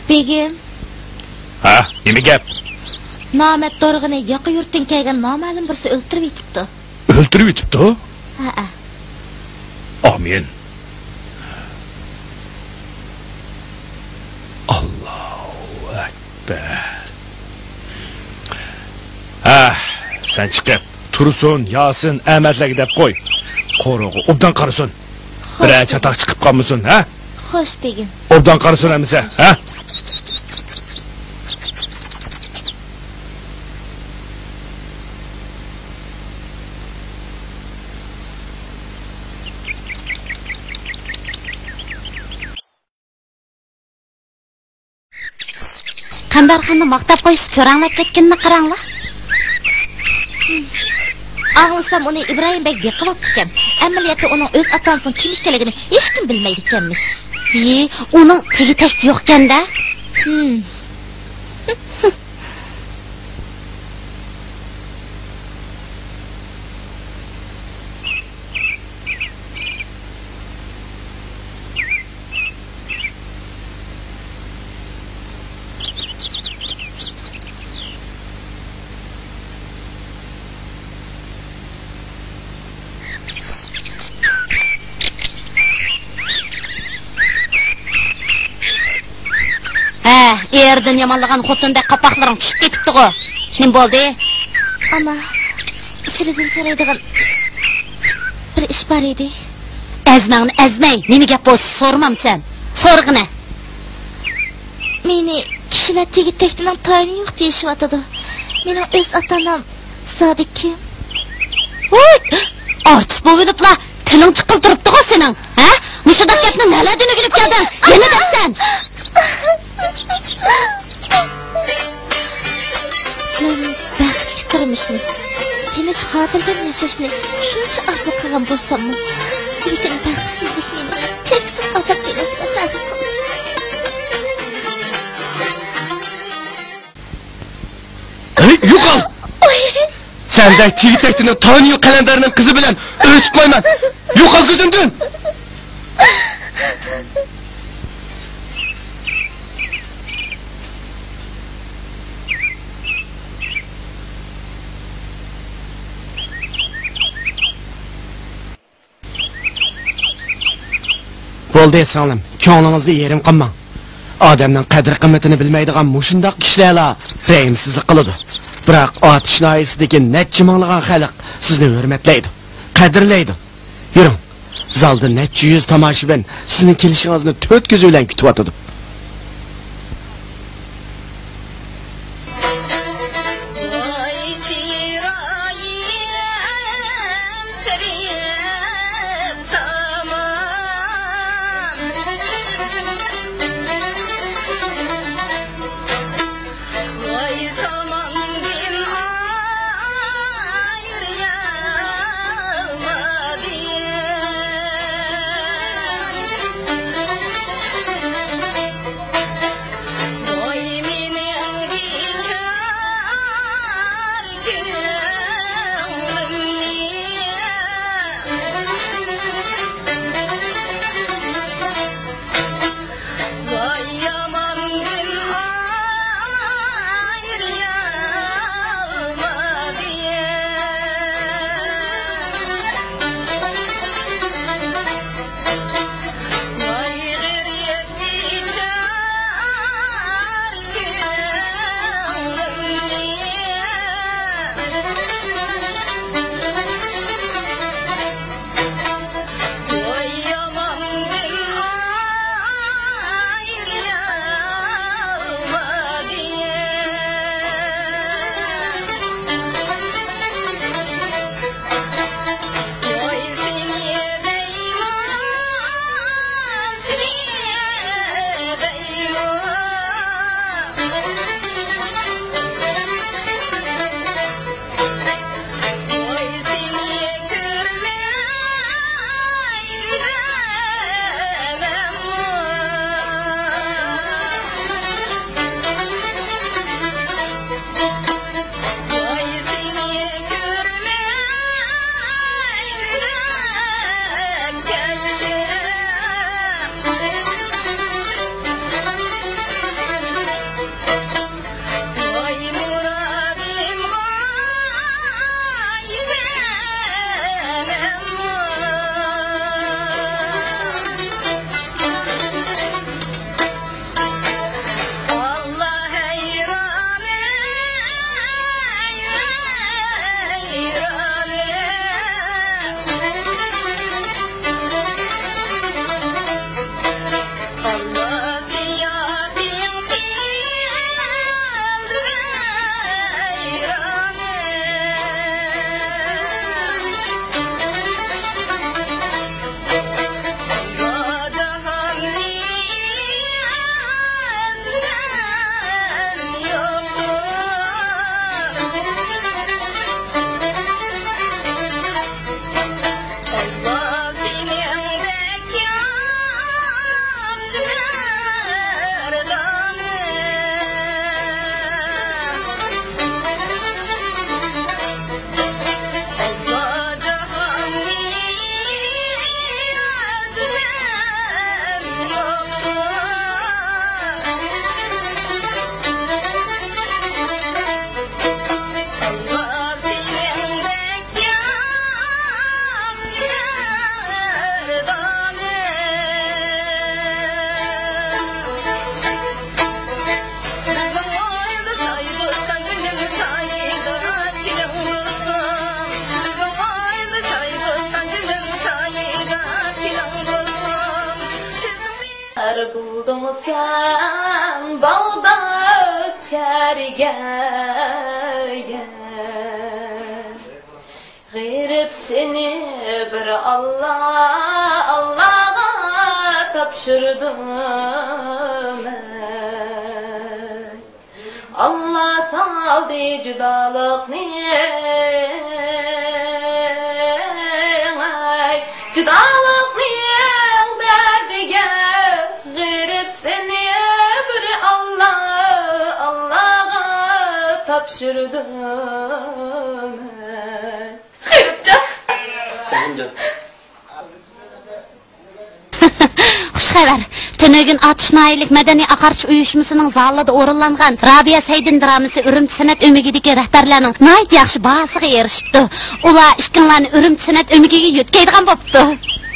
Begim. Ha, nima gap? Namet dorg'ini yoqi yurtdan kelgan noma'lum birisi o'ltirib yetibdi. O'ltirib yetibdi? Ha. Amin. Allohu akbar. Ha, sen chiqib, Tursun, Yasin, Ahmadlarga deb qo'y. Qo'rg'i obdan qarasin. Biror chataq chiqib qolmasin, ha? Xo'sh, begim. Obdan qarasin hamsa, ha? Qambarxonni maqtab qo'ysiz, ko'ranglab ketganini qaranglar. Ağlasam onu İbrahimbek yiqilib ekan. Amaliyotda uning o'z otasining kim ekanligini hech kim bilmaydi ekanmish. Uning tegi-takti yo'q-kanda. Erdan yamanlagan xotinda qapoqlaring tushib ketibdi-ku. Nim bo'ldi? Ama sizlardan so'raydigan bir ish bor edi. Azmangni azmay, nima gap bo'lsa so'ramamsan. So'rg'ina. Meni kishilar tegi-taktining tayini yo'q deyishyapti. Mening o'z otam Sodiq kim? Artist bo'liblar. Tiling chiqil turibdi-ku sening. Ha? Mushudaq gapni nalardan o'g'ilib kelding? Yana daqsan. Men baxtli turmushni, tinch xotirjam yashashni shuncha orzu qilgan bo'lsam-mu, lekin baxtsizlik meni cheksiz azob denasiga qoldi. Yo'qol! Sendek tigi-taktining toniyo qalendarining qizi bilan o'rishib qo'yman. Yo'qol ko'zimdan. Bo'ldi singlim, ko'nglingizni yerim qilmang. Odamning qadr-qimmatini bilmaydigan mushundoq kishilar rehimsizlik qiladi. Biroq otishnoyisidagi necha minglagan xalq sizni hurmatlaydi, qadrlaydi. Yuring, zalda necha yuz tomoshabin sizning kelishingizni 4 ko'z bilan kutib o'tadi. Oldun sen bağda çergen Girip seni bir Allah'a tapşırdım Allah saldı cüdalık Cüdalık derdige Girip seni bir Allah'a tapşırdım Giripcan Sevincan Xushxabar. Tönögün Atışnaylik Medeni Aqarış uyuşmasının zalida o'rinlangan Rabia Saydin dramasi Urumchi san'at o'migidagi rahbarlarning nayt yaxshi bahasiga erishibdi. Ular ishqinlarni Urumchi san'at o'migiga yo'tkaydigan bo'pti.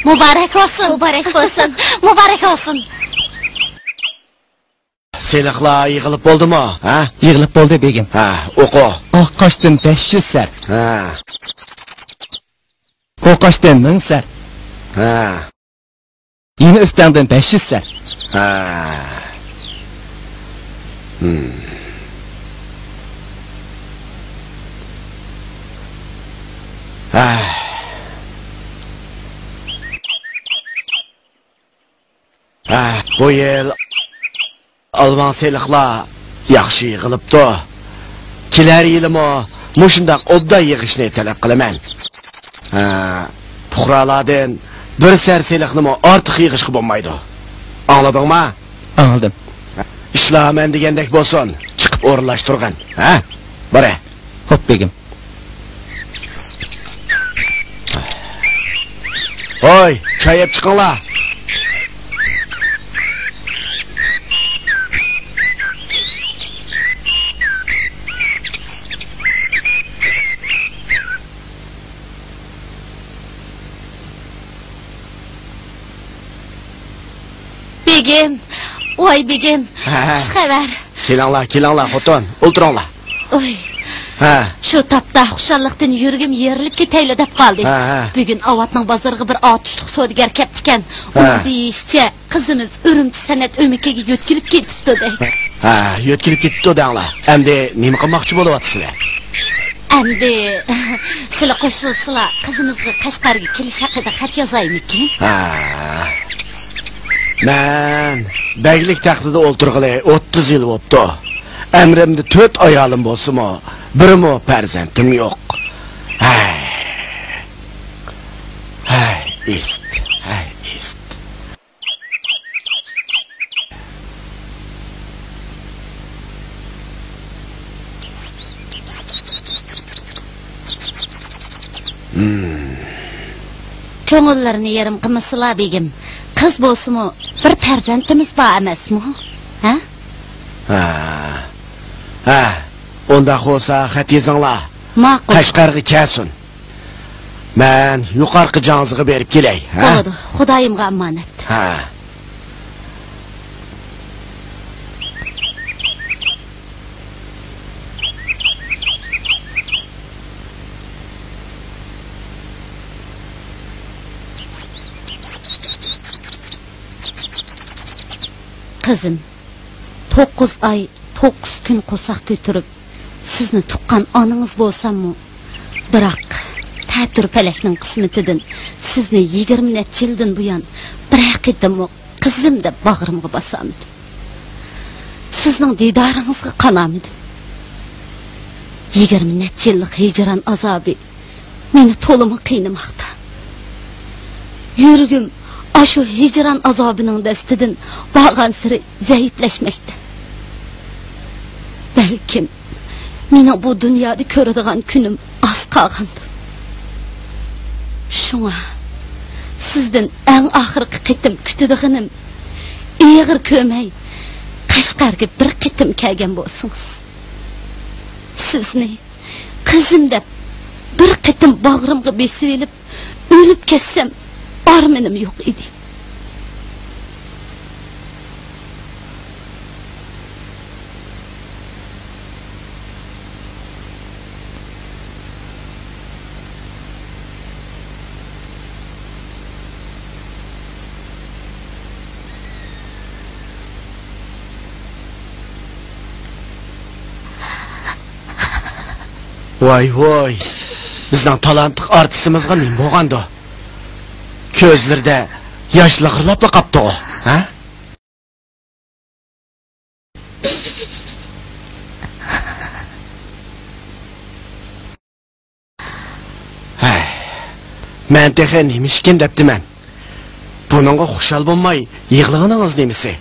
Muborak olsun, muborak olsun, muborak olsun. Seliqlar yig'ilib bo'ldimi, ha? Yig'ilib bo'ldi, begim. Ha, o'qi. Oqqoshdan 500 sar. Ha. Oqqoshdan 1000 sar. Ha. Yeni üstəngdən 500 sər. Ha. Bu yıl Alman seliqlar yaxshi yig'ilibdi. Kelar yilimi mushundaq obda yig'ishni talab qilaman. Puhralardan bir sar seliqni ortiq yig'ishga bo'lmaydi. Angladingmi? Anladım. Ishlar men degandek bo'lsin. Chiqib o'rinlashtirgan, ha? Bora. Xo'p, begim. Hoy, choy yeb chiqinglar. Begim, voy begim, xushxabar. Kelinglar, xotin, o'tiringlar. Oy. Ha. Shu tapda xushalliqdan yurgim yerilib ketayli deb qoldi. Bugun Avatning bozoriga bir otishliq savdogar kelibdi ekan. Uning deyishicha, qizimiz Urumchi san'at o'mikiga yo'tkilib ketibdi de. Ha, yo'tkilib ketibdi danglar. Endi nima qilmoqchi bo'lyapsizlar? Endi sizlar qo'shilsizlar, qizimizga Qashqarga kelish haqida xat yozaymikin? Ha. Men baglik taxtida o'ltirg'ili 30 yil bo'libdi. Amrimda 4 ayolim bo'lsa-mu, birimi farzandim yo'q. Hay, ist. Ko'ngillarni yerim qilmasizlar begim. Qiz bo'lsa-mu, bir farzandimiz bor emasmi? Ha? Ha. Onda bo'lsa xat yozinglar. Ma'qul. Qashqarga kelsin. Men yuqorqi jonziga berib kelay, ha? Bo'ladi, Xudoyimga omonat. Ha. Qizim, 9 ay, 9 kun qo'saq ko'tirib, sizni tuqqan onangiz bo'lsam-mu, biroq ta'tir falakning qismatidan sizni 20 necha yildan buyon bir qitim qizim deb bag'rimga bosamdim. Sizning didoringizga qanamidim. 20 necha yillik hijron azobi meni to'limi qiynamoqda. Yurgim Aşu hicran azabının destidan bağan siri zayıfleşmekte. Belkim meni bu dünyada ko'radigan kunim az qolgandi. Şuna sizden en ahirgi qitim kutadiganim ig'ir ko'may Qashqarga bir qitim kelgan bo'lsangiz. Sizni qizim deb bir qitim bag'rimga besib elib o'lib ketsam armenim yo'q edi. Voy. Bizning talantli artistimizga nima bo'lgandi? Ko'zlarda yosh liqirlab qolibdi o, ha? Men texen nimishkin deptiman. Buningga xushal bo'lmay, yig'laganingiz nemisi?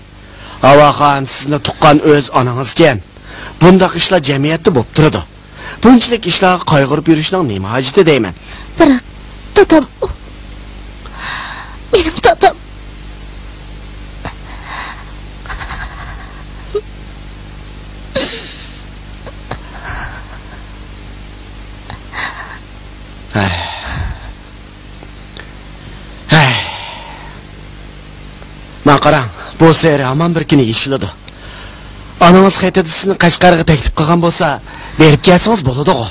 Avaxon sizni tuqqan o'z onangizken. Bundaq ishlar jamiyatda bo'lib turadi. Bunchalik ishlarga qayg'urib yurishning nima hojati deyman. Biroq tatam mening tatam Men qarang, bu seri hamon bir kuni yeshiladi. Anangiz qaytadi sizni Qashqarga taklif qilgan bo'lsa, berib kelsangiz bo'ladi-ku.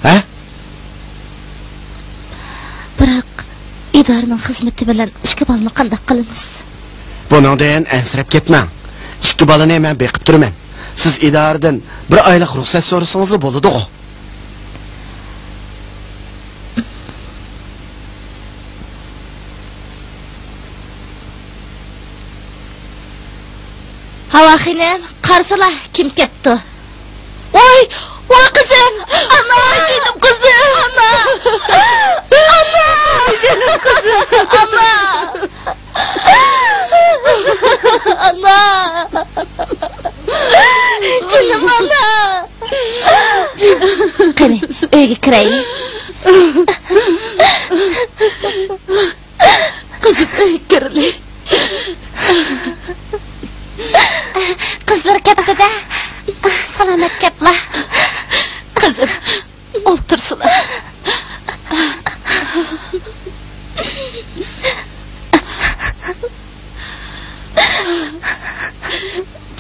Ha? Biroq idoraning xizmati bilan ishga bolni qanday qilamiz? Buningdan ansirab ketmang. Ikki bolani men beqib turaman. Siz idoradan bir oylik ruxsat so'rasangiz bo'ladi-ku. Hava xinem, qarsala kim ketdi? Voy qizim! Ana, canım qizim! Ana! Canım qizim! Ana! Ana! Canım ana! Qani, uyga kiraylik. Qizim, uyga kiraylik. Qizlar kaptida. Salomat kaplar. Qizim, o'ltirsizlar.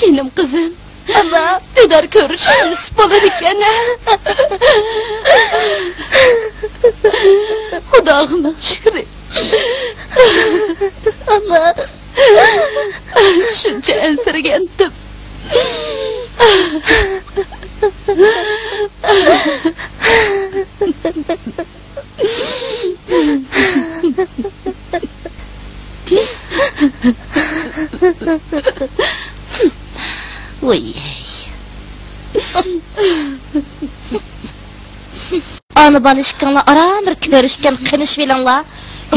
Canım qizim. Ana, didor ko'rishimiz bo'ladi ekan. Xudoga shukr. Ana. Shuncha ansirgandim. Voy. Ana balishkanlar aram bir ko'rishgan qinish bilanlar.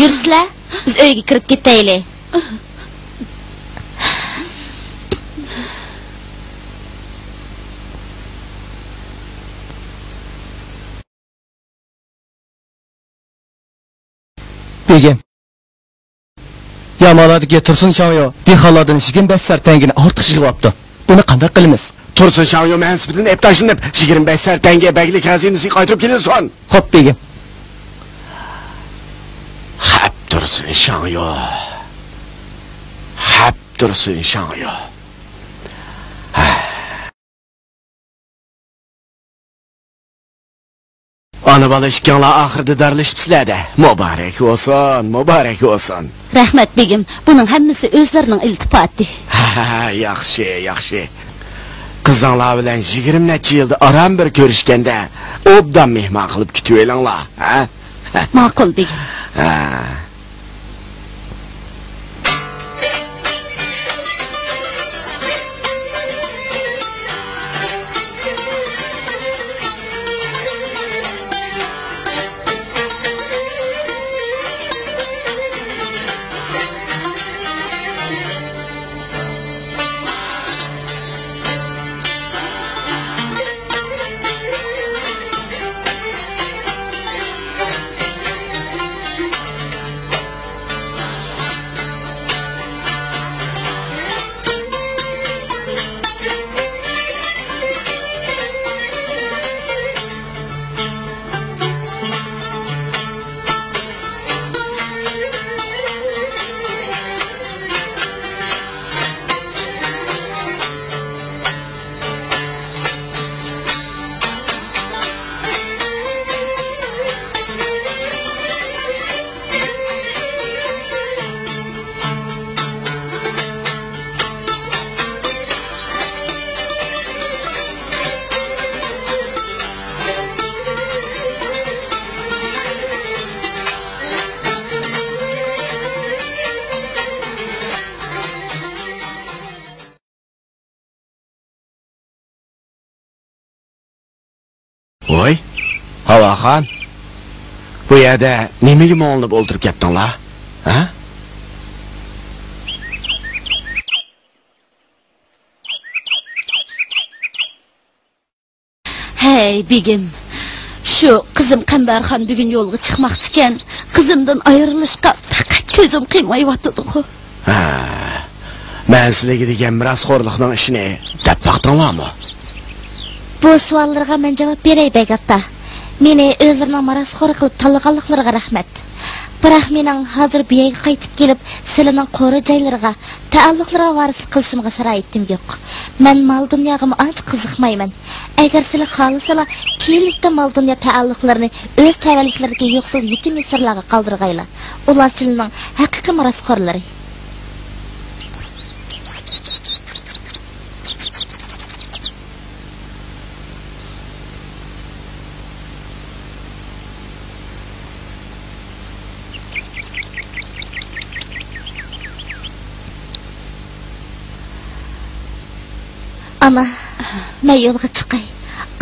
Yursizlar, biz uyga kirib ketaylik. Begim. Yamaladagi Tursun Shangyo dehqonlardan 25 sar tangini ortiq yig'ibdi. Buni qanday qilamiz? Tursun Shangyo mansibini eptashinib 25 sar tanga baglik xazinasiga qaytarib kelsin. Xo'p, begim. Hap Tursun Shangyo. Hap Tursun Shangyo. Ana bola ishkanlar oxirida darlashibsizlar-da. Muborak bo'lsin, muborak bo'lsin. Rahmat begim, buning hammasi o'zlarining iltifoti. Yaxshi. Qizinglar bilan 20 necha yilda aram bir ko'rishganda, obdan mehmon qilib kutib elinglar, ha? Ma'qul begim. Voy, Havaxon. Bu yerda nimaga mo'lib o'ltirib ketdinglar? Ha? Hey begim, şu qizim Qambarxon bugun yo'lga chiqmoqchi ekan. Qizimdan ayrilishga faqat ko'zim qiymayotdi-ku. Ha. Men sizlarga degan mirosxo'rlikning ishini deb baqdinglarmi? Bu savollarga men javob beray begatta. Meni o'zlarining mirosxo'r qilib tanlaganliklariga rahmat. Biroq mening hozir bu yerga qaytib kelib, sizlarning qo'ri joylariga, ta'alluqlarga varislik qilishimga sharoitim yo'q. Men mol dunyoga ancha qiziqmayman. Agar sizlar xohlasalar, keyinlikda mol dunyo ta'alluqlarini o'z tavalliklariga yo'qsil yetim misrlarga qoldirg'aylar. Ular sizlarning haqiqiy mirosxo'rlari. Ana, men yo'lga chiqay.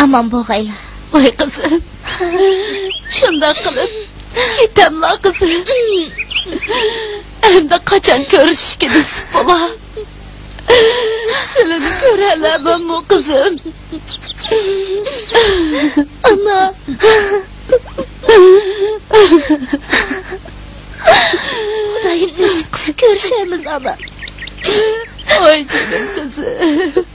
Aman bo'g'aylar. Voy qizim. Shunday qilib ketamla qizim. Endi qachon ko'rishishga nasib bo'lar? Seni ko'ralarmi qizim? Ana. Xudoyim nasib qilsa ko'rishamiz ana. Voy canım kızım.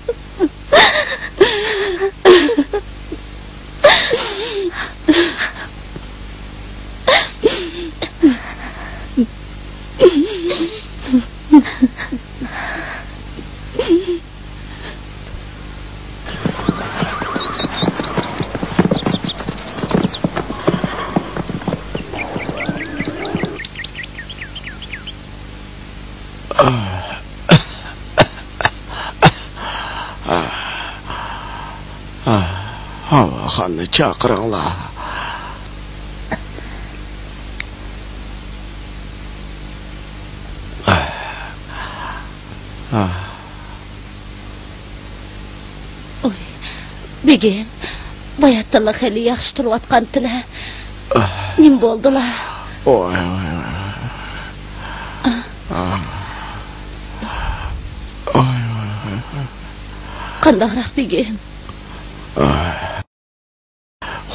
Havaxonni chaqiringlar. Oy, begim, bayatdala xeli yaxshi turayotgandilar. Nim bo'ldilar? Oy. Qandaqroq begim?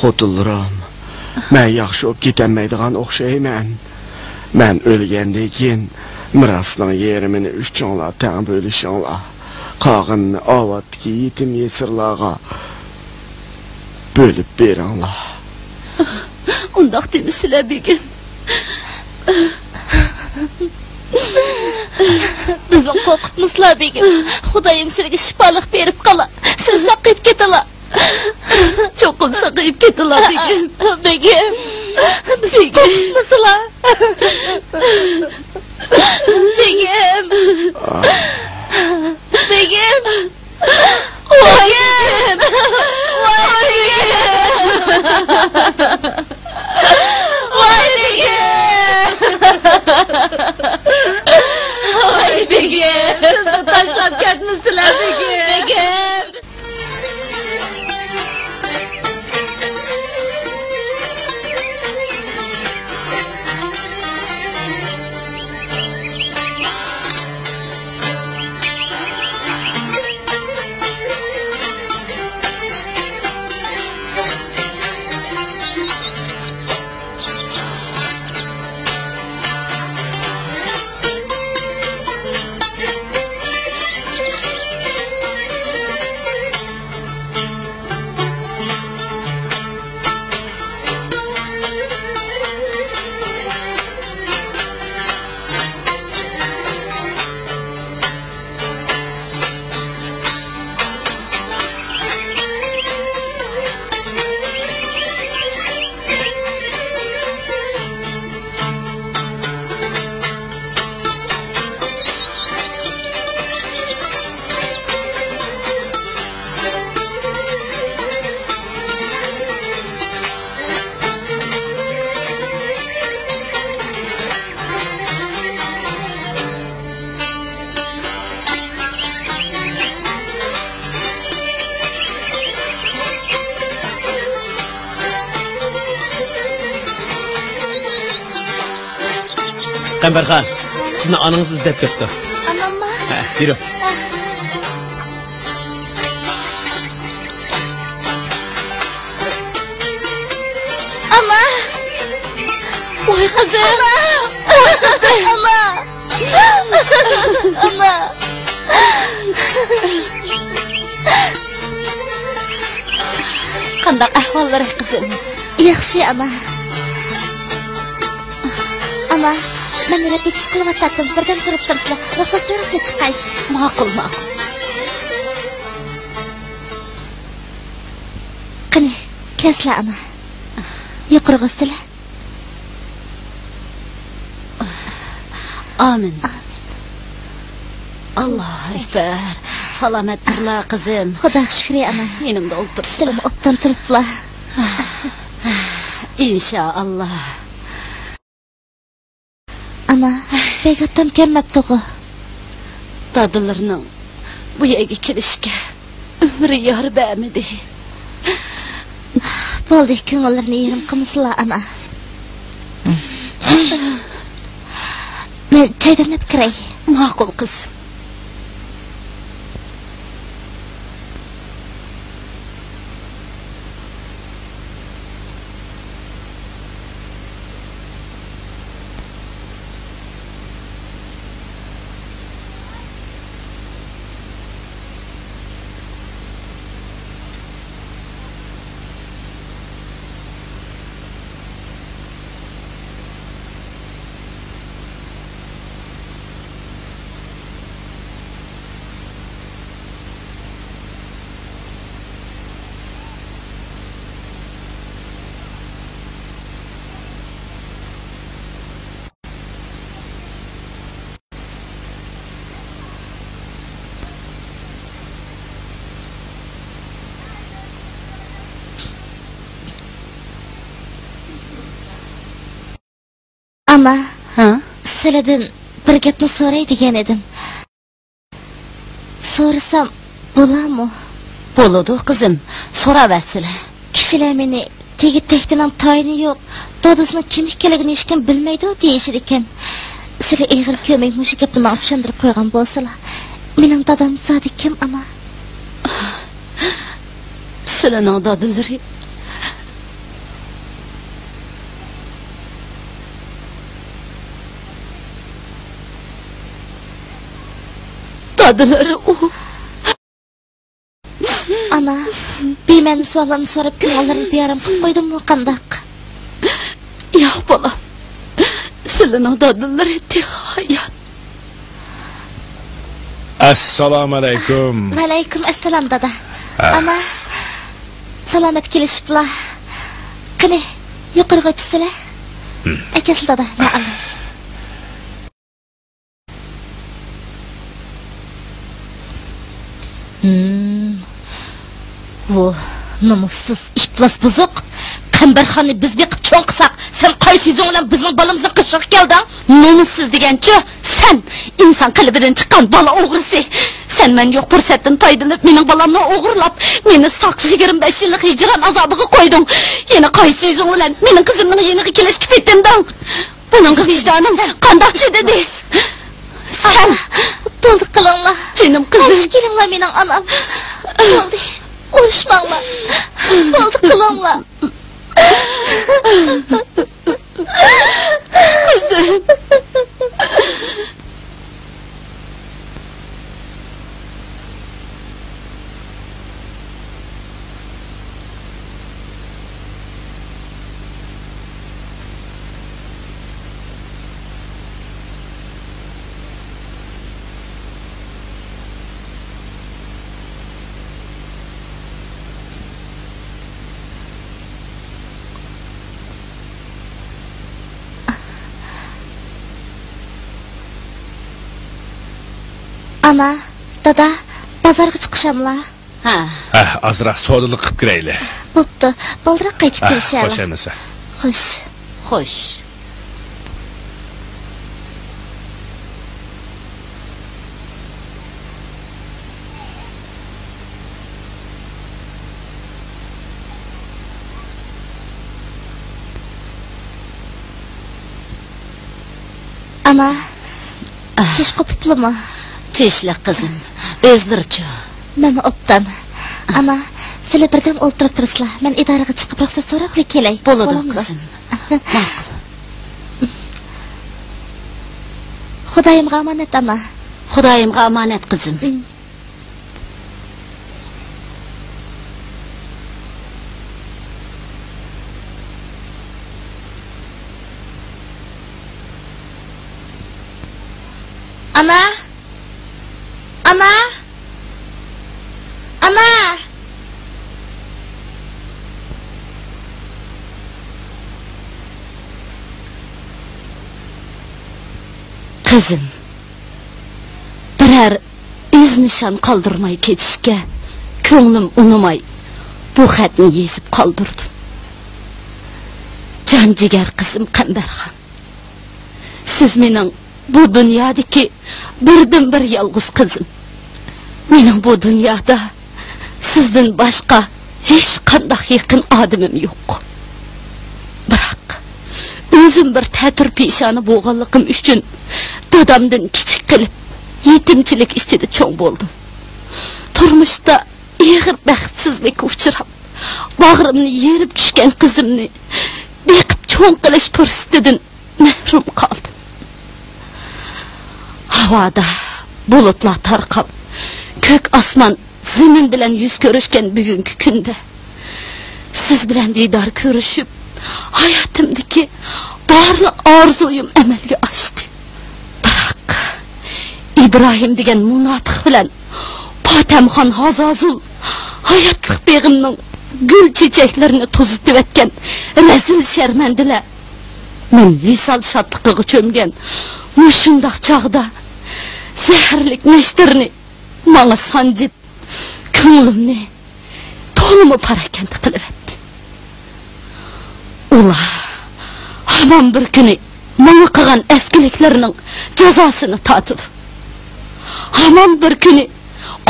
Xotinlarim, men yaxshi bo'lib ketolmaydigan o'xshayman. Men o'lgandan keyin mirosning yerimini uchinglar teng bo'lishinglar. Qog'inni ovatdagi yetim yesirlarga bo'lib beringlar. Undaq demisizlar begim. Bizni qo'rqitmaslar begim. Xudoyim sizga shifolik berib qolar. Siz saqib ketalar. Cho'qim saqib ketalar begim. Begim. Bizni qo'rqitmaslar. Begim. Begim. Begim. Voy begim. Voy begim. Bizni tashlab ketmisizlar begim. Begim. Qambarxon, sizni onangiz izlab ketdi. Anamma? Ha, yürü. Ama! Oy kızım! Oy kızım! Ama! Ama! Qandaq ahvollari qizim? Yaxshi ama. Ama, men repetitsiya qilyaptim. Birdan turib tursizlar. Ruxsat so'rab chiqay. Ma'qul. Qani, kesla ama. Yuqoriga sila. Amin. Allohu akbar. Salomatdirlar qizim. Xudo shukri ama. Menimda o'ltirsin. Silim o'pdan turibdilar. Inshaalloh. Ana, begotam kelmabdi-ku. Dadillarning bu yerga kelishga umri yor bermidi. Bo'ldi, ko'ngillarni yerim qilmaslar ana. Men choy damlab kiray. Ma'qul qizim. Ama, Sizlardan bir gapni so'ray degan edim. So'rasam bo'ladimi? Bo'ladi qizim, so'ravatsizlar. Kishilar meni tegib-tegdan ham tayini yo'q. Dadasining kim ekanligini hech kim bilmaydi deyishir ekan. Sizlar ig'ir ko'may mushu gapni menga tushuntirib qo'ygan bo'lsalar, mening dadam zodi kim ama? Sizlarning dadillari dadilari u. Ana, bema'ni savollarni so'rab ko'ngillarni beyarim qilib qo'ydimmi qandaq? Yo'q bolam. Sizlarning dadillari hayot. Assalomu alaykum. Va alaykum assalom dada. Ana, salomat kelishiblar. Qani, yuqoriga o'tsizlar. Akasi dada, ya Allah. Bu namussuz iflos buzuq. Qambarxonni biz beqib cho'ng qilsak, sen qaysi yuzing bilan bizning bolamizni qishib kelding? Namussiz deganchi, sen inson qalbidan chiqqan bola o'g'risi. Sen men yo'q fursatdan foydalanib, mening bolamni o'g'irlab, meni saqchi 25 yillik hijron azobiga qo'yding. Yana qaysi yuzing bilan mening qizimning yeniga kelishga ketding? Buning vicdoning qandoqchi dedi? Sen bo'ldi qilinglar. Jinim qizim, kelinglar mening onam. Bo'ldi. Urushmanglar. Bo'ldi qilinglar. qizim. Ana, dada, bozorga chiqishamlar. Ha, Azroq savdolik qilib kirayli. Bo'pti, boldiroq qaytib kelishadi. Xo'sh emasa. Xo'sh. xo'sh. Ama keş kopuplu mu? Teşlik kızım. Özlürçü. Mama optan. Ama sizlar birden o'ltirib turasizlar. Men idoraga chiqib ruxsat so'rab kelay. Bo'ladi qizim. Ma'qul. Xudoyimga omonat ama. Xudoyimga omonat qizim. Ama. Ama. Ama. Kızım, birer iz nişan kaldırmay ketişke, könglim unumay bu xatni yezip kaldırdım. Can ciger kızım Qambarxon. Siz mening bu dünyadaki birden bir yalğız kızım. Mening bu dünyada sizden başka hiç qandaq yakın adamım yok. Bırak, özüm bir ta'tir peshoni bo'lganligim uchun dadamdan kichik qilib yetimchilik ichida cho'ng bo'ldim. Turmushda ig'ir baxtsizlikka uchrab, bag'rimni yerib tushgan qizimni beqib cho'ng qilish fursatidan mahrum qoldim. Havoda bulutlar tarqab, ko'k osmon zamin bilan yuz ko'rishgan bugungi kunda siz bilan diydor ko'rishib, hayotimdagi barliq orzuyim amalga oshdi. Biroq Ibrohim degan munofiq bilan Potamxon Hazazul hayotlik beg'imning gul chechaklarini to'zitib etgan razil sharmandilar. Men visol shodligiga cho'mgan mushundoq chog'da zaharlik nashtirni menga sanjib, ko'nglimni to'limi parakanda qilib etdi. Ular hamon bir kuni menga qilgan eskiliklarning jazosini tatidi. Hamon bir kuni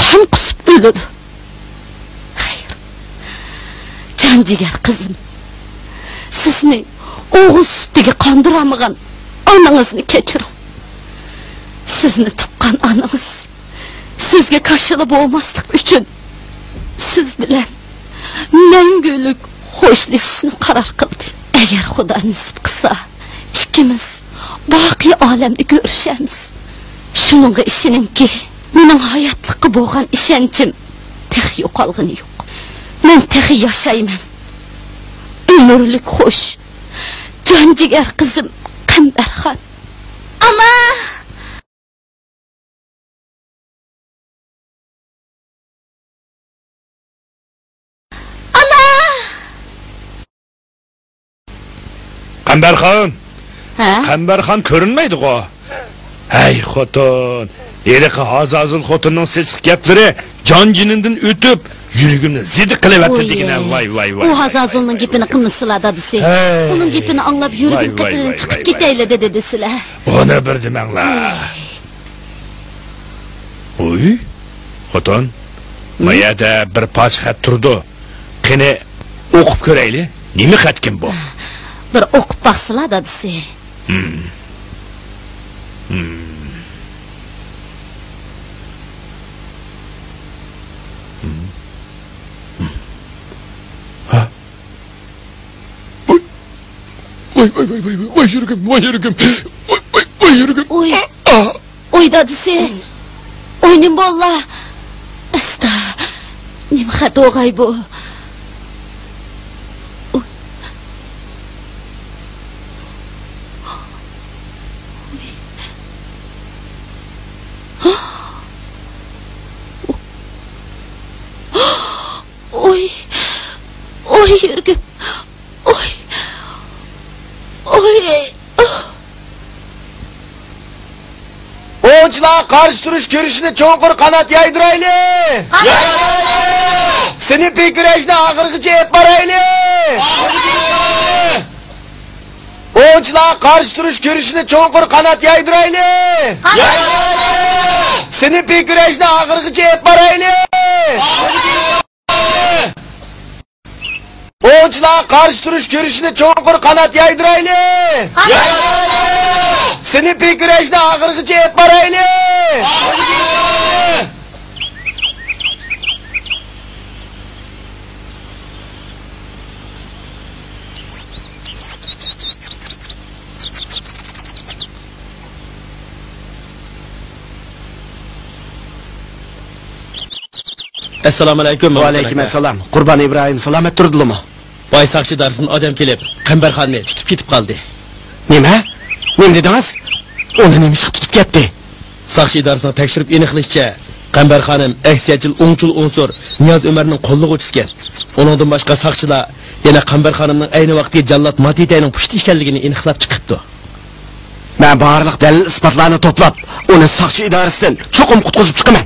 qon qusib o'ldi. Xayr. Jon jigar qizim, sizni o'g'il sutiga qondiramagan onangizni kechiring. Sizni tuqqan onangiz sizga qarshilik bo'lmaslik uchun siz bilan mangulik xo'shlashishni qaror qildi. Agar Xudo nasib qilsa, ikkimiz boqiy olamda ko'rishamiz. Shuningga ishoningki, mening hayotlikqa bo'lgan ishonchim tex yo'qolgani yo'q. Men tex yashayman. Umrlik xo'sh. Jon jigar qizim Qambarxon. Ama. Qambarxon. Ha? Qambarxon ko'rinmaydi-ku. Hey xotin, Eriqa Hazazul xotinning sesiq gaplari jon jinimdan o'tib, yuragimni zidi qilyapti degina. Voy. U Hazazulning gapini qilmisizlar dedisi. Uning gapini anglab yuragim qatidan chiqib ketayli dedi dedisilar. Ona bir demanglar. Oy, xotin, mayada bir poch xat turdi. Qani o'qib ko'rayli. Nima xat kim bu? Bir o'qib baqsizlar dedisi. Voy yuragim. Voy yuragim. Oy dedisi. Oynim bolla. Asta. Nima xat o'g'ay bu? Oy yuragim. Oy. O'quvchilar qarshi turish ko'rishini cho'nqur qanot yaydirayli. Sinf kurashni oxirigacha olib borayli. O'quvchilar qarshi turish ko'rishini cho'nqur qanot yaydirayli. Sinf kurashni oxirigacha olib borayli. O'quvchilar qarshi turish ko'rishini cho'nqur qanot yaydirayli. Sinfiy kurashni oxirigacha olib borayli. Assalomu alaykum. Va alaykum assalom. Qurbon Ibrohim salomat turdingmi? Boy saqchi darsidan odam kelib, Qambarxonni tutib ketib qoldi. Nima? Nima dedingiz? Uni nima ish tutib ketdi? Saqchi darsidan tekshirib aniqlashicha, Qambarxonim aksiyachil o'ngchul unsur Niyoz Umarning qo'llig'uvchisi. Uningdan boshqa saqchilar yana Qambarxonimning ayni vaqtda Jallod Matitayning pushti ekanligini aniqlab chiqibdi. Men barliq dalil isbotlarni to'plab, uni saqchi idorasidan cho'qim qutqizib chiqaman.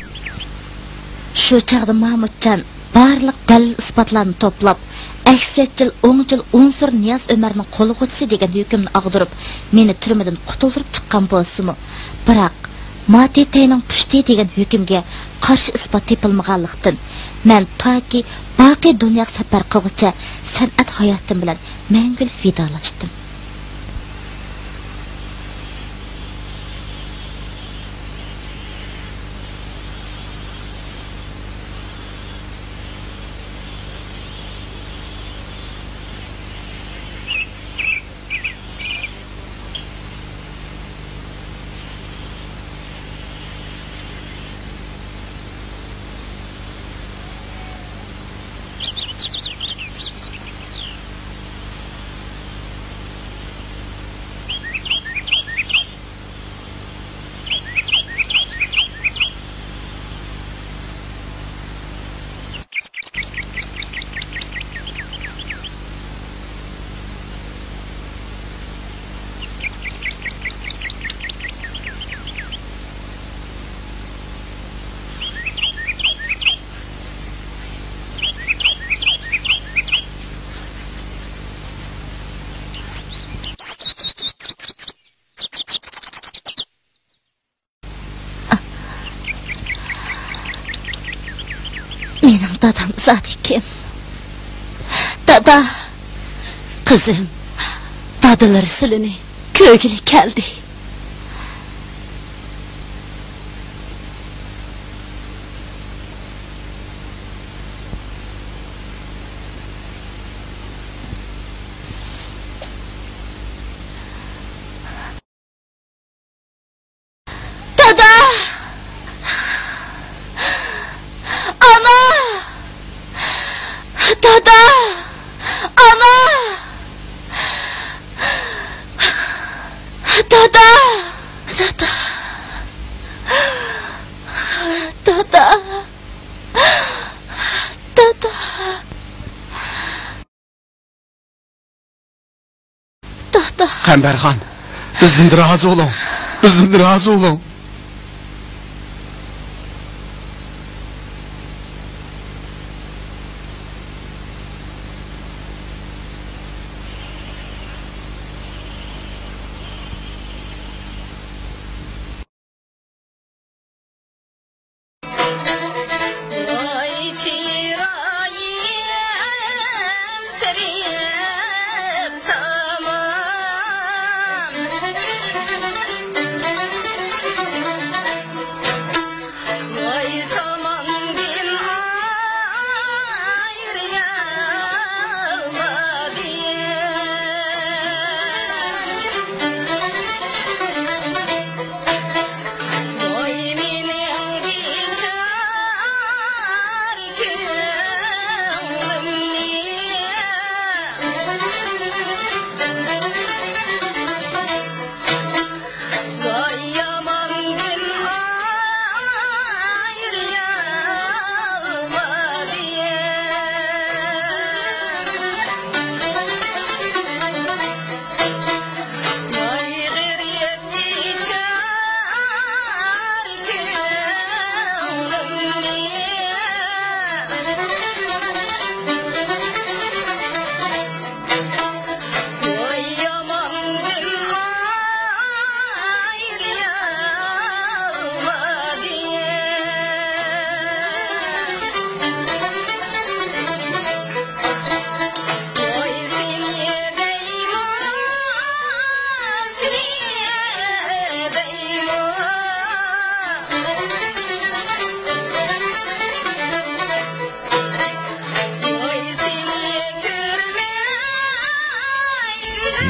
Shu chaqda Mahmudjon barliq dalil isbotlarni to'plab, aksiyachil o'ngchil unsur Niyoz Umarning qo'llig'uvchisi degan hukmni og'dirib, meni turmadan qutuldirib chiqqan bo'lsa-mu, biroq Matitayning pushti degan hukmga qarshi isbot tepilmaganlikdan men toki boqiy dunyoga safar qilguncha san'at hayotim bilan mangul vidolashdim. Mening dadam zot ekan. Dada, qizim, dadalar silini ko'gili keldi. Dada! Ana! Dada! Ana! Dada! Dada! Dada! Dada! Dada! Qambarxon, bizdan rozi bo'ling. Bizdan rozi bo'ling.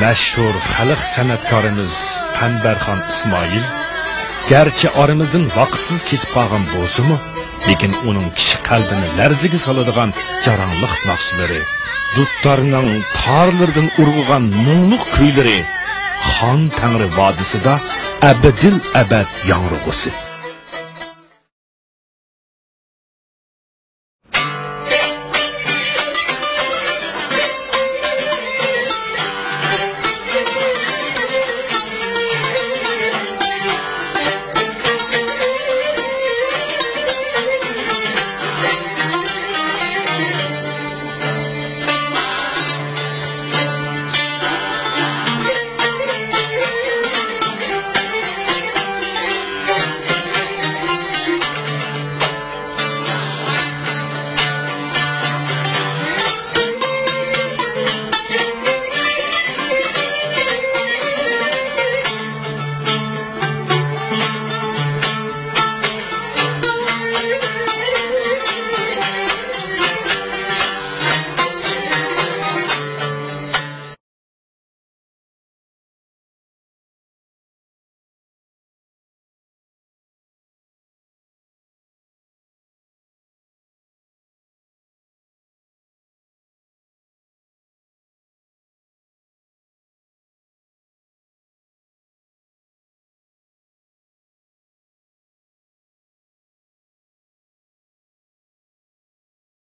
mashhur xalq san'atkorimiz Qanbarxon Ismoil garchi oramizdan vaqtsiz ketib qolgan bo'lsa-mu, lekin uning kishi qalbini larziga soladigan jarangliq naqshlari, dutlarning tarlardan urg'ugan mungluq kuylari Xon Tangri vodisida abadil abad yangrug'usi.